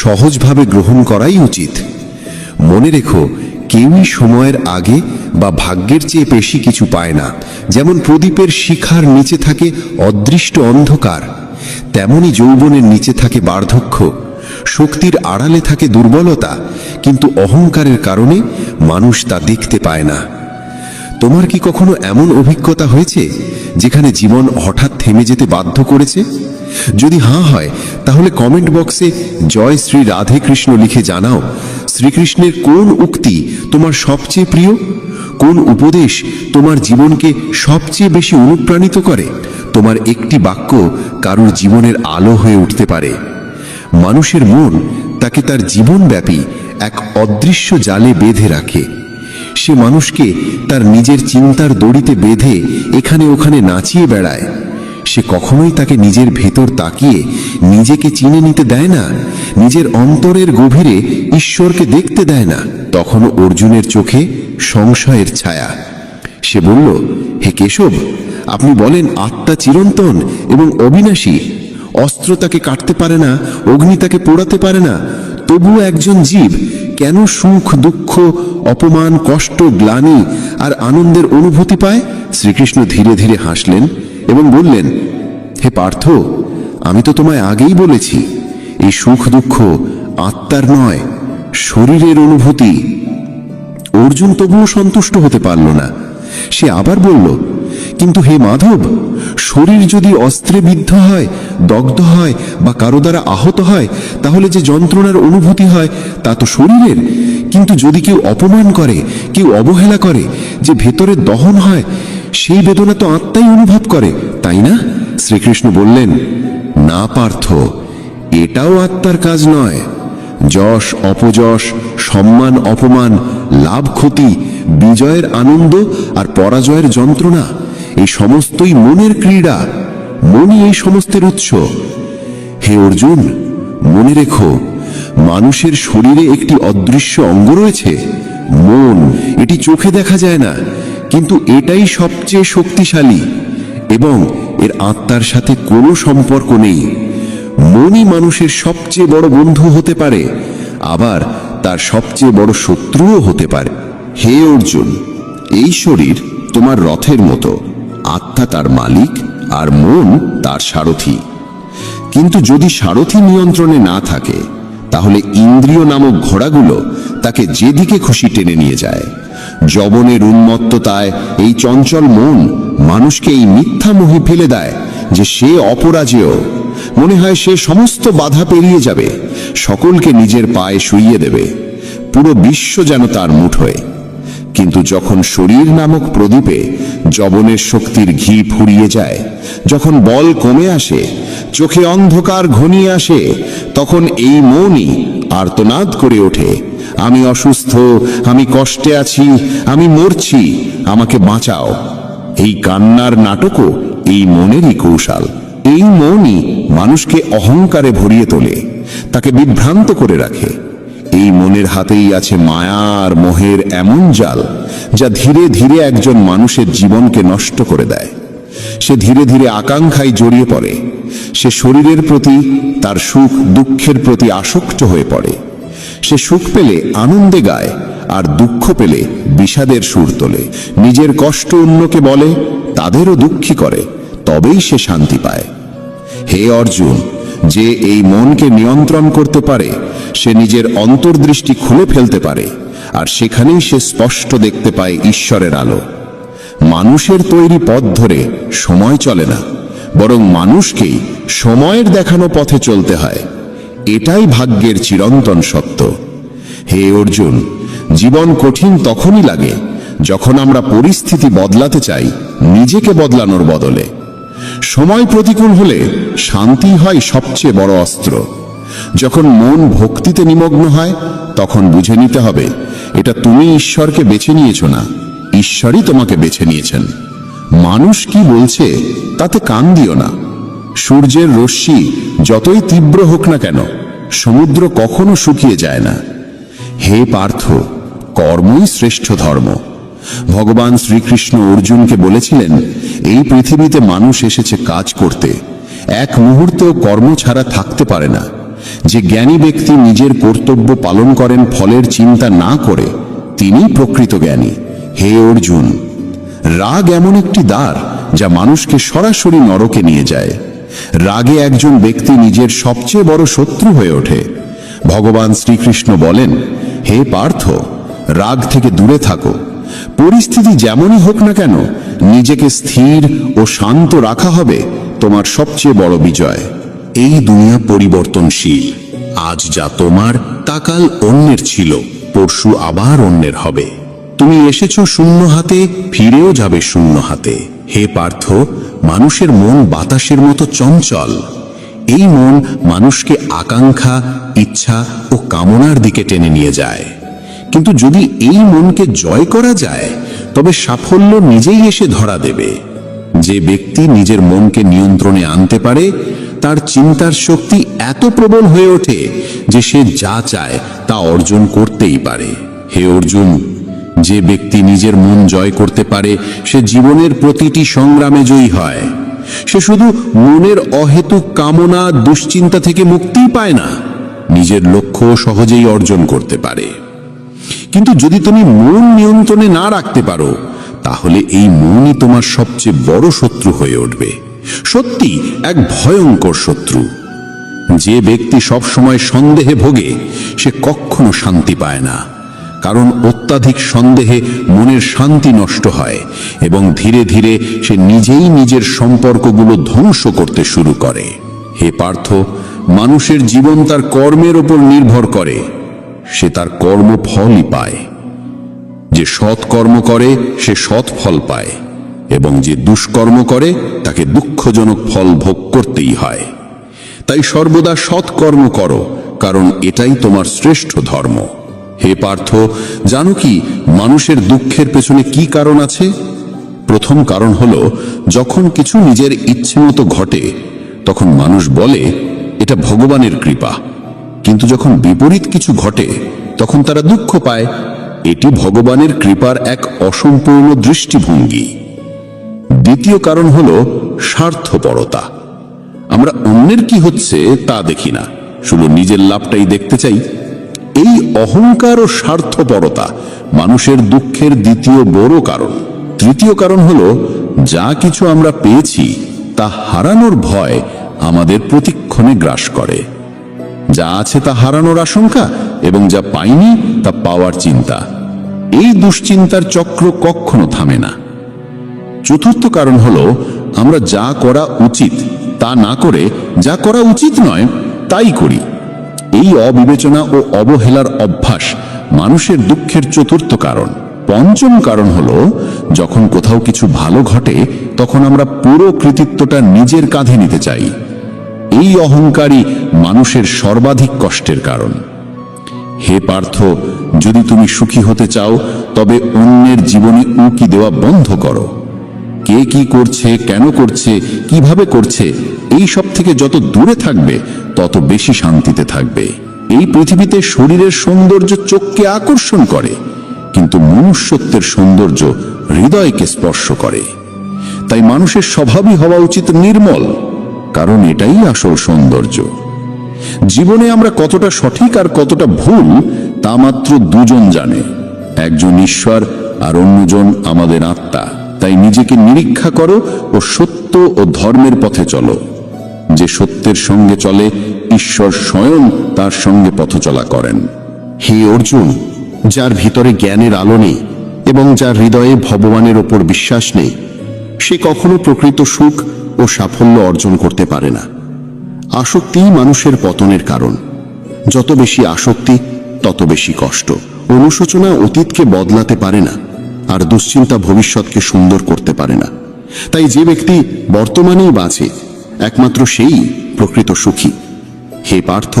সহজভাবে গ্রহণ করাই উচিত। মনে রেখো, কেউই সময়ের আগে বা ভাগ্যের চেয়ে বেশি কিছু পায় না। যেমন প্রদীপের শিখার নিচে থাকে অদৃষ্ট অন্ধকার, তেমনি যৌবনের নিচে থাকে বার্ধক্য। শক্তির আড়ালে থাকে দুর্বলতা, কিন্তু অহংকারের কারণে মানুষ তা দেখতে পায় না। তোমার কি কখনো এমন অভিজ্ঞতা হয়েছে যেখানে জীবন হঠাৎ থেমে যেতে বাধ্য করেছে? যদি হ্যাঁ হয়, তাহলে কমেন্ট বক্সে জয় শ্রী রাধে কৃষ্ণ লিখে জানাও। শ্রীকৃষ্ণের কোন উক্তি তোমার সবচেয়ে প্রিয়? কোন উপদেশ তোমার জীবনকে সবচেয়ে বেশি অনুপ্রাণিত করে? তোমার একটি বাক্য কারুর জীবনের আলো হয়ে উঠতে পারে। মানুষের মন তাকে তার জীবনব্যাপী এক অদৃশ্য জালে বেঁধে রাখে। সে মানুষকে তার নিজের চিন্তার দড়িতে বেঁধে এখানে ওখানে নাচিয়ে বেড়ায়। সে কখনোই তাকে নিজের ভেতর তাকিয়ে নিজেকে চিনে নিতে দেয় না, নিজের অন্তরের গভীরে ঈশ্বরকে দেখতে দেয় না। তখনও অর্জুনের চোখে সংশয়ের ছায়া। সে বলল, হে কেশব, আপনি বলেন আত্মা চিরন্তন এবং অবিনাশী। অস্ত্র তাকে কাটতে পারে না, অগ্নি তাকে পোড়াতে পারে না, তবুও একজন জীব কেন সুখ দুঃখ অপমান কষ্ট গ্লানি আর আনন্দের অনুভূতি পায়? শ্রীকৃষ্ণ ধীরে ধীরে হাসলেন এবং বললেন, হে পার্থ, আমি তো তোমায় আগেই বলেছি, এই সুখ দুঃখ আত্মার নয়, শরীরের অনুভূতি। অর্জুন তবুও সন্তুষ্ট হতে পারল না। সে আবার বলল, কিন্তু হে মাধব, শরীর যদি অস্ত্রে বিদ্ধ হয়, দগ্ধ হয় বা কারো দ্বারা আহত হয়, তাহলে যে যন্ত্রণার অনুভূতি হয় তা তো শরীরের। কিন্তু যদি কেউ অপমান করে, কেউ অবহেলা করে, যে ভেতরে দহন হয়, সেই বেদনা তো আত্মাই অনুভব করে, তাই না? শ্রীকৃষ্ণ বললেন, না পার্থ, এটাও আত্মার কাজ নয়। যশ অপযশ, সম্মান অপমান, লাভ ক্ষতি, বিজয়ের আনন্দ আর পরাজয়ের যন্ত্রণা, এই সমস্তই মনের ক্রীড়া। মনই এই সমস্তের উৎস। হে অর্জুন, মনে রেখো, মানুষের শরীরে একটি অদৃশ্য অঙ্গ রয়েছে, মন। এটি চোখে দেখা যায় না, কিন্তু এটাই সবচেয়ে শক্তিশালী এবং এর আত্মার সাথে কোনো সম্পর্ক নেই। মনই মানুষের সবচেয়ে বড় বন্ধু হতে পারে, আবার তার সবচেয়ে বড় শত্রুও হতে পারে। হে অর্জুন, এই শরীর তোমার রথের মতো, আত্মা তার মালিক আর মন তার সারথি। কিন্তু যদি সারথি নিয়ন্ত্রণে না থাকে, তাহলে ইন্দ্রিয় নামক ঘোড়াগুলো তাকে যেদিকে খুশি টেনে নিয়ে যায়। যবনের উন্মত্ততায় এই চঞ্চল মন মানুষকে এই মিথ্যা মোহে ফেলে দেয় যে সে অপরাজেয়। মনে হয় সে সমস্ত বাধা পেরিয়ে যাবে, সকলকে নিজের পায়ে শুইয়ে দেবে, পুরো বিশ্ব যেন তার মুঠোয়। কিন্তু যখন শরীর নামক প্রদীপে যবনের শক্তির ঘি ফুরিয়ে যায়, যখন বল কমে আসে, চোখে অন্ধকার ঘনিয়ে আসে, তখন এই মনই আর্তনাদ করে ওঠে, আমি অসুস্থ, আমি কষ্টে আছি, আমি মরছি, আমাকে বাঁচাও। এই কান্নার নাটকও এই মনেরই কৌশল। এই মনই মানুষকে অহংকারে ভরিয়ে তোলে, তাকে বিভ্রান্ত করে রাখে। এই মনের হাতেই আছে মায়া আর মোহের এমন জাল, যা ধীরে ধীরে একজন মানুষের জীবনকে নষ্ট করে দেয়। সে ধীরে ধীরে আকাঙ্ক্ষায় জড়িয়ে পড়ে, সে শরীরের প্রতি, তার সুখ দুঃখের প্রতি আসক্ত হয়ে পড়ে। সে সুখ পেলে আনন্দে গায়, আর দুঃখ পেলে বিষাদের সুর তোলে। নিজের কষ্ট অন্যকে বলে, তাদেরও দুঃখী করে, তবেই সে শান্তি পায়। হে অর্জুন, যে এই মনকে নিয়ন্ত্রণ করতে পারে, সে নিজের অন্তর্দৃষ্টি খুলে ফেলতে পারে, আর সেখানেই সে স্পষ্ট দেখতে পায় ঈশ্বরের আলো। মানুষের তৈরি পথ ধরে সময় চলে না, বরং মানুষকেই সময়ের দেখানো পথে চলতে হয়। এটাই ভাগ্যের চিরন্তন সত্য। হে অর্জুন, জীবন কঠিন তখনই লাগে যখন আমরা পরিস্থিতি বদলাতে চাই নিজেকে বদলানোর বদলে। সময় প্রতিকূল হলে শান্তি হয় সবচেয়ে বড় অস্ত্র। যখন মন ভক্তিতে নিমগ্ন হয়, তখন বুঝে নিতে হবে এটা তুমি ঈশ্বরকে বেছে নিয়েছো না, ঈশ্বরই তোমাকে বেছে নিয়েছেন। মানুষ কি বলছে তাতে কান দিও না। সূর্যের রশ্মি যতই তীব্র হোক না কেন, সমুদ্র কখনো শুকিয়ে যায় না। হে পার্থ, কর্মই শ্রেষ্ঠ ধর্ম। ভগবান শ্রীকৃষ্ণ অর্জুনকে বলেছিলেন, এই পৃথিবীতে মানুষ এসেছে কাজ করতে, এক মুহূর্তেও কর্ম ছাড়া থাকতে পারে না। যে জ্ঞানী ব্যক্তি নিজের কর্তব্য পালন করেন ফলের চিন্তা না করে, তিনি প্রকৃত জ্ঞানী। হে অর্জুন, রাগ এমন একটি দ্বার যা মানুষকে সরাসরি নরকে নিয়ে যায়। রাগে একজন ব্যক্তি নিজের সবচেয়ে বড় শত্রু হয়ে ওঠে। ভগবান শ্রীকৃষ্ণ বলেন, হে পার্থ, রাগ থেকে দূরে থাকো। পরিস্থিতি যেমনই হোক না কেন, নিজেকে স্থির ও শান্ত রাখা হবে তোমার সবচেয়ে বড় বিজয়। এই দুনিয়া পরিবর্তনশীল। আজ যা তোমার তা কাল অন্যের ছিল, পরশু আবার অন্যের হবে। তুমি এসেছো শূন্য হাতে, ফিরেও যাবে শূন্য হাতে। হে পার্থ, মানুষের মন বাতাসের মতো চঞ্চল। এই মন মানুষকে আকাঙ্ক্ষা, ইচ্ছা ও কামনার দিকে টেনে নিয়ে যায়। কিন্তু যদি এই মনকে জয় করা যায়, তবে সাফল্য নিজেই এসে ধরা দেবে। যে ব্যক্তি নিজের মনকে নিয়ন্ত্রণে আনতে পারে, তার চিন্তার শক্তি এত প্রবল হয়ে ওঠে যে সে যা চায় তা অর্জন করতেই পারে। হে অর্জুন, যে ব্যক্তি নিজের মন জয় করতে পারে, সে জীবনের প্রতিটি সংগ্রামে জয়ী হয়। সে শুধু মনের অহেতুক কামনা, দুশ্চিন্তা থেকে মুক্তিই পায় না, নিজের লক্ষ্য সহজেই অর্জন করতে পারে। কিন্তু যদি তুমি মন নিয়ন্ত্রণে না রাখতে পারো, তাহলে এই মনই তোমার সবচেয়ে বড় শত্রু হয়ে উঠবে। সত্যি এক ভয়ঙ্কর শত্রু। যে ব্যক্তি সবসময় সন্দেহে ভোগে, সে কখনো শান্তি পায় না। কারণ অত্যাধিক সন্দেহে মনের শান্তি নষ্ট হয় এবং ধীরে ধীরে সে নিজেই নিজের সম্পর্কগুলো ধ্বংস করতে শুরু করে। হে পার্থ, মানুষের জীবন তার কর্মের উপর নির্ভর করে। সে তার কর্মফলই পায়। যে সৎ কর্ম করে সে সৎ ফল পায়, এবং যে দুষ্কর্ম করে তাকে দুঃখজনক ফল ভোগ করতেই হয়। তাই সর্বদা সৎ কর্ম করো, কারণ এটাই তোমার শ্রেষ্ঠ ধর্ম। হে পার্থ, জানো কি মানুষের দুঃখের পেছনে কি কারণ আছে? প্রথম কারণ হলো, যখন কিছু নিজের ইচ্ছে মতো ঘটে, তখন মানুষ বলে এটা ভগবানের কৃপা। কিন্তু যখন বিপরীত কিছু ঘটে, তখন তারা দুঃখ পায়। এটি ভগবানের কৃপার এক অসম্পূর্ণ দৃষ্টিভঙ্গি। দ্বিতীয় কারণ হলো স্বার্থপরতা। আমরা অন্যের কি হচ্ছে তা দেখি না, শুধু নিজের লাভটাই দেখতে চাই। এই অহংকার ও স্বার্থপরতা মানুষের দুঃখের দ্বিতীয় বড় কারণ। তৃতীয় কারণ হলো, যা কিছু আমরা পেয়েছি তা হারানোর ভয় আমাদের প্রতিক্ষণে গ্রাস করে। যা আছে তা হারানোর আশঙ্কা, এবং যা পাইনি তা পাওয়ার চিন্তা। এই দুশ্চিন্তার চক্র কখনো থামে না। চতুর্থ কারণ হলো, আমরা যা করা উচিত তা না করে যা করা উচিত নয় তাই করি। এই অবিবেচনা ও অবহেলার অভ্যাস মানুষের দুঃখের চতুর্থ কারণ। পঞ্চম কারণ হলো, যখন কোথাও কিছু ভালো ঘটে তখন আমরা পুরো কৃতিত্বটা নিজের কাঁধে নিতে চাই। এই অহংকারই মানুষের সর্বাধিক কষ্টের কারণ। হে পার্থ, যদি তুমি সুখী হতে চাও তবে অন্যের জীবনে উঁকি দেওয়া বন্ধ করো। কে কি করছে, কেন করছে, কিভাবে করছে, এই সব থেকে যত দূরে থাকবে তত বেশি শান্তিতে থাকবে। এই পৃথিবীতে শরীরের সৌন্দর্য চোখকে আকর্ষণ করে, কিন্তু মনুষ্যত্বের সৌন্দর্য হৃদয়কে স্পর্শ করে। তাই মানুষের স্বভাবই হওয়া উচিত নির্মল, কারণ এটাই আসল সৌন্দর্য। জীবনে আমরা কতটা সঠিক আর কতটা ভুল তা মাত্র দুজন জানে, একজন ঈশ্বর আর অন্যজন আমাদের আত্মা। তাই নিজেকে নিরীক্ষা করো ও সত্য ও ধর্মের পথে চলো। যে সত্যের সঙ্গে চলে, ঈশ্বর স্বয়ং তার সঙ্গে পথ চলা করেন। হে অর্জুন, যার ভিতরে জ্ঞানের আলো নেই এবং যার হৃদয়ে ভগবানের ওপর বিশ্বাস নেই, সে কখনো প্রকৃত সুখ ও সাফল্য অর্জন করতে পারে না। আসক্তিই মানুষের পতনের কারণ। যত বেশি আসক্তি তত বেশি কষ্ট। অনুশোচনা অতীতকে বদলাতে পারে না, আর দুশ্চিন্তা ভবিষ্যৎকে সুন্দর করতে পারে না। তাই যে ব্যক্তি বর্তমানেই বাঁচে, একমাত্র সেই প্রকৃত সুখী। হে পার্থ,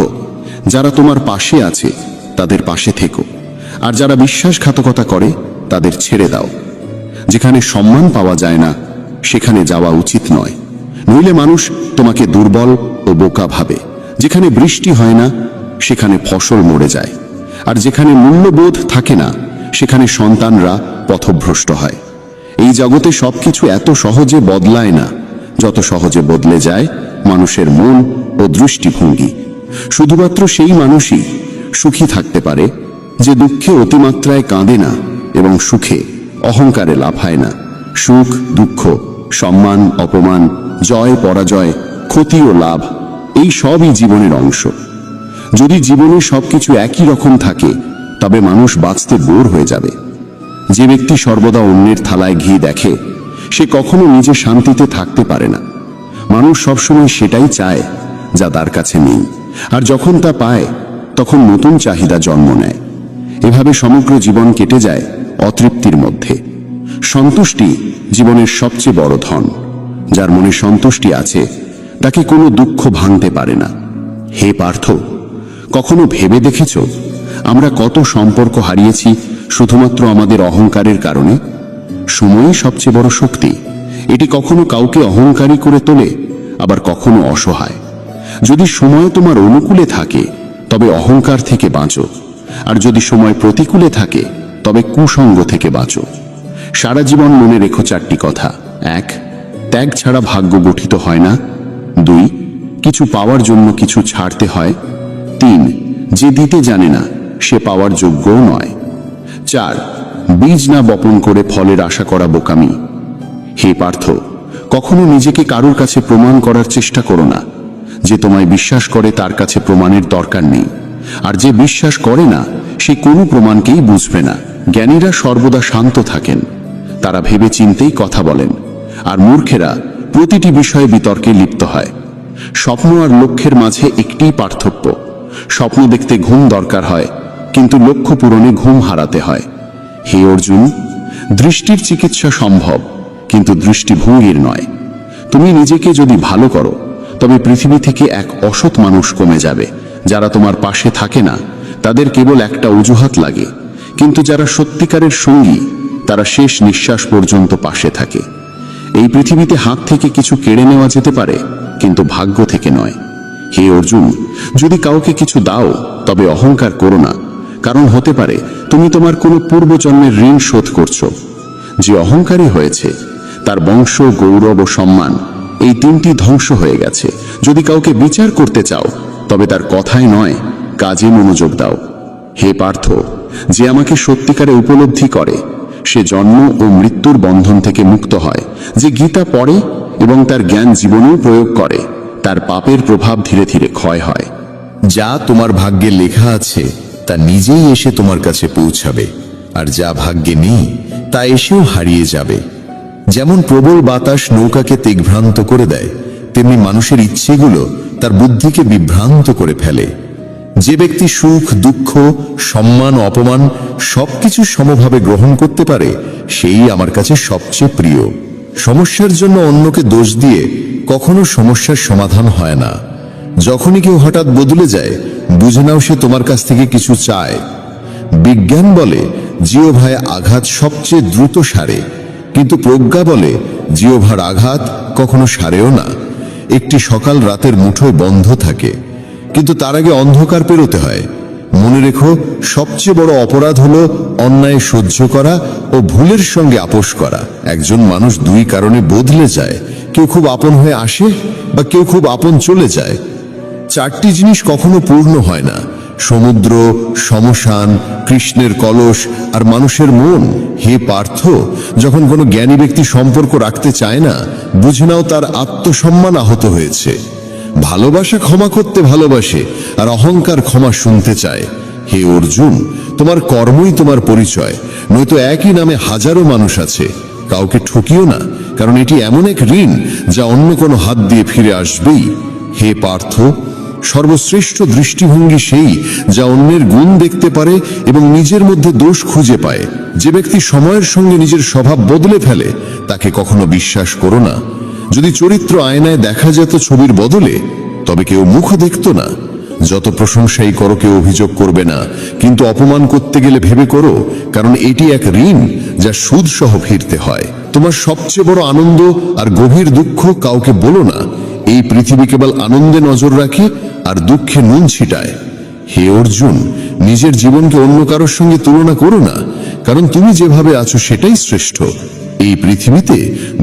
যারা তোমার পাশে আছে তাদের পাশে থেকো, আর যারা বিশ্বাসঘাতকতা করে তাদের ছেড়ে দাও। যেখানে সম্মান পাওয়া যায় না সেখানে যাওয়া উচিত নয়, নইলে মানুষ তোমাকে দুর্বল ও বোকা ভাবে। যেখানে বৃষ্টি হয় না সেখানে ফসল মরে যায়, আর যেখানে মূল্যবোধ থাকে না সেখানে সন্তানরা পথভ্রষ্ট হয়। এই জগতে সবকিছু এত সহজে বদলায় না যত সহজে বদলে যায় মানুষের মন ও দৃষ্টিভঙ্গি। শুধুমাত্র সেই মানুষই সুখী থাকতে পারে যে দুঃখে অতিমাত্রায় কাঁদে না এবং সুখে অহংকারে লাফায় না। সুখ, দুঃখ, সম্মান, অপমান, জয়, পরাজয়, ক্ষতি ও লাভ, এই সবই জীবনের অংশ। যদি জীবনে সবকিছু একই রকম থাকে তবে মানুষ বাঁচতে বোর হয়ে যাবে। যে ব্যক্তি সর্বদা অন্যের থালায় ঘি দেখে সে কখনো নিজে শান্তিতে থাকতে পারে না। মানুষ সবসময় সেটাই চায় যা তার কাছে নেই, আর যখন তা পায় তখন নতুন চাহিদা জন্ম নেয়। এভাবে সমগ্র জীবন কেটে যায় অতৃপ্তির মধ্যে। সন্তুষ্টি জীবনের সবচেয়ে বড় ধন। যার মনে সন্তুষ্টি আছে তাকে কোনো দুঃখ ভাঙতে পারে না। হে পার্থ, কখনো ভেবে দেখেছ আমরা কত সম্পর্ক হারিয়েছি শুধুমাত্র আমাদের অহংকারের কারণে? সময়ই সবচেয়ে বড় শক্তি। এটি কখনো কাউকে অহংকারী করে তোলে, আবার কখনো অসহায়। যদি সময় তোমার অনুকূলে থাকে তবে অহংকার থেকে বাঁচো, আর যদি সময় প্রতিকূলে থাকে তবে কুসঙ্গ থেকে বাঁচো। সারা জীবন মনে রেখো চারটি কথা। 1. ত্যাগ ছাড়া ভাগ্য গঠিত হয় না। 2. কিছু পাওয়ার জন্য কিছু ছাড়তে হয়। 3. যে দিতে জানে না সে পাওয়ার যোগ্যও নয়। 4. বীজ না বপন করে ফলের আশা করা বোকামি। হে পার্থ, কখনো নিজেকে কারোর কাছে প্রমাণ করার চেষ্টা করো না। যে তোমায় বিশ্বাস করে তার কাছে প্রমাণের দরকার নেই, আর যে বিশ্বাস করে না সে কোনো প্রমাণকেই বুঝবে না। জ্ঞানীরা সর্বদা শান্ত থাকেন, তারা ভেবে চিন্তেই কথা বলেন, আর মূর্খেরা প্রতিটি বিষয়ে বিতর্কে লিপ্ত হয়। স্বপ্ন আর লক্ষ্যের মাঝে একটিই পার্থক্য। স্বপ্ন দেখতে ঘুম দরকার হয়, কিন্তু লক্ষ্য পূরণে ঘুম হারাতে হয়। হে অর্জুন, দৃষ্টির চিকিৎসা সম্ভব, কিন্তু দৃষ্টিভঙ্গির নয়। তুমি নিজেকে যদি ভালো করো তবে পৃথিবী থেকে এক অসৎ মানুষ কমে যাবে। যারা তোমার পাশে থাকে না তাদের কেবল একটা অজুহাত লাগে, কিন্তু যারা সত্যিকারের সঙ্গী তারা শেষ নিঃশ্বাস পর্যন্ত পাশে থাকে। এই পৃথিবীতে হাত থেকে কিছু কেড়ে নেওয়া যেতে পারে, কিন্তু ভাগ্য থেকে নয়। হে অর্জুন, যদি কাউকে কিছু দাও তবে অহংকার করো না, কারণ হতে পারে তুমি তোমার কোনো পূর্বজন্মের ঋণ শোধ করছো। যে অহংকারী হয়েছে তার বংশ, গৌরব ও সম্মান এই তিনটি ধ্বংস হয়ে গেছে। যদি কাউকে বিচার করতে চাও তবে তার কথায় নয় কাজে মনোযোগ দাও। হে পার্থ, যে আমাকে সত্যিকারে উপলব্ধি করে সে জন্ম ও মৃত্যুর বন্ধন থেকে মুক্ত হয়। যে গীতা পড়ে এবং তার জ্ঞান জীবনেও প্রয়োগ করে তার পাপের প্রভাব ধীরে ধীরে ক্ষয় হয়। যা তোমার ভাগ্যে লেখা আছে তা নিজেই এসে তোমার কাছে পৌঁছাবে, আর যা ভাগ্যে নেই তা এসেও হারিয়ে যাবে। যেমন প্রবল বাতাস নৌকাকে দিগ্ভ্রান্ত করে দেয়, তেমনি মানুষের ইচ্ছেগুলো তার বুদ্ধিকে বিভ্রান্ত করে ফেলে। যে ব্যক্তি সুখ দুঃখ সম্মান অপমান সবকিছু সমভাবে গ্রহণ করতে পারে সেই আমার কাছে সবচেয়ে প্রিয়। সমস্যার জন্য অন্যকে দোষ দিয়ে কখনো সমস্যার সমাধান হয় না। যখনই কেউ হঠাৎ বদলে যায় বুঝে নাও সে তোমার কাছ থেকে কিছু চায়। বিজ্ঞান বলে জিহ্বায় আঘাত সবচেয়ে দ্রুত সারে, কিন্তু প্রজ্ঞা বলে জিহ্বার আঘাত কখনো সারেও না। একটি সকাল রাতের মুঠোয় বন্ধ থাকে, কিন্তু তার আগে অন্ধকার পেরোতে হয়। মনে রেখো, সবচেয়ে বড় অপরাধ হলো অন্যায় সহ্য করা ও ভুলের সঙ্গে আপোষ করা। একজন মানুষ দুই কারণে বদলে যায়, কেউ খুব আপন হয়ে আসে বা কেউ খুব আপন চলে যায়। চারটি জিনিস কখনো পূর্ণ হয় না: সমুদ্র, শ্মশান, কৃষ্ণের কলস আর মানুষের মন। হে পার্থ, যখন কোনো জ্ঞানী ব্যক্তি সম্পর্ক রাখতে চায় না, বুঝে নাও তার আত্মসম্মান আহত হয়েছে। ভালোবাসা ক্ষমা করতে ভালোবাসে, আর অহংকার ক্ষমা শুনতে চায়। হে অর্জুন, তোমার কর্মই তোমার পরিচয়, নয়তো একই নামে হাজারো মানুষ আছে। কাউকে ঠকিও না, কারণ এটি এমন এক ঋণ যা অন্য কোনো হাত দিয়ে ফিরে আসবেই। হে পার্থ, সর্বশ্রেষ্ঠ দৃষ্টিভঙ্গি সেই যা অন্যের গুণ দেখতে পারে এবং নিজের মধ্যে দোষ খুঁজে পায়। যে ব্যক্তি সময়ের সঙ্গে নিজের স্বভাব বদলে ফেলে তাকে কখনো বিশ্বাস করো না। যদি চরিত্র আয়নায় দেখা যেত ছবির বদলে, তবে কেউ মুখ দেখত না। যত প্রশংসাই করো কেউ অভিযোগ করবে না, কিন্তু অপমান করতে গেলে ভেবে করো, কারণ এটি এক ঋণ যা সুদ সহ ফিরতে হয়। তোমার সবচেয়ে বড় আনন্দ আর গভীর দুঃখ কাউকে বলো না। এই পৃথিবী কেবল আনন্দে নজর রাখে আর দুঃখে নুন ছিটায়। হে অর্জুন, নিজের জীবনকে অন্য কারোর সঙ্গে তুলনা করো না, কারণ তুমি যেভাবে আছো সেটাই শ্রেষ্ঠ। এই পৃথিবীতে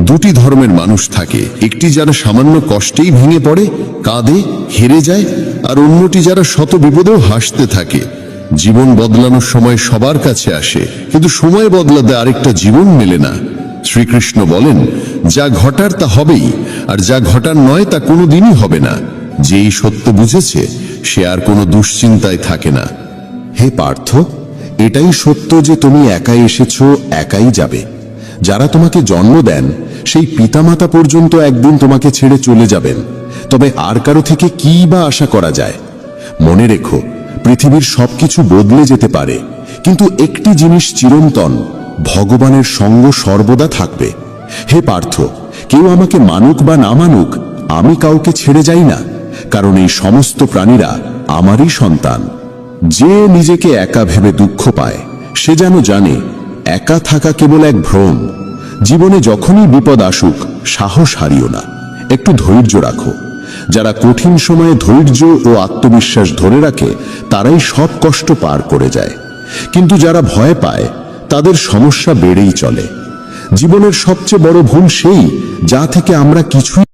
দুটি ধর্মের মানুষ থাকে, একটি যারা সামান্য কষ্টেই ভেঙে পড়ে, কাঁদে, হেরে যায়, আর অন্যটি যারা শত বিপদেও হাসতে থাকে। জীবন বদলানোর সময় সবার কাছে আসে, কিন্তু সময় বদলাতে আরেকটা জীবন মেলে না। শ্রীকৃষ্ণ বলেন, যা ঘটার তা হবেই, আর যা ঘটার নয় তা কোনোদিনই হবে না। যেই সত্য বুঝেছে সে আর কোনো দুশ্চিন্তায় থাকে না। হে পার্থ, এটাই সত্য যে তুমি একাই এসেছো, একাই যাবে। যারা তোমাকে জন্ম দেন সেই পিতামাতা পর্যন্ত একদিন তোমাকে ছেড়ে চলে যাবেন, তবে আর কারো থেকে কি বা আশা করা যায়? মনে রেখো, পৃথিবীর সবকিছু বদলে যেতে পারে, কিন্তু একটি জিনিস চিরন্তন, ভগবানের সঙ্গ সর্বদা থাকবে। হে পার্থ, কেউ আমাকে মানুক বা না মানুক, আমি কাউকে ছেড়ে যাই না, কারণ এই সমস্ত প্রাণীরা আমারই সন্তান। যে নিজেকে একা ভেবে দুঃখ পায় সে যেন জানে একা থাকা কেবল এক ভ্রম। জীবনে যখনই বিপদ আসুক সাহস হারিও না, একটু ধৈর্য রাখো। যারা কঠিন সময়ে ধৈর্য ও আত্মবিশ্বাস ধরে রাখে তারাই সব কষ্ট পার করে যায়, কিন্তু যারা ভয় পায় তাদের সমস্যা বেড়েই চলে। জীবনের সবচেয়ে বড় ভুল সেই যা থেকে আমরা কিছুই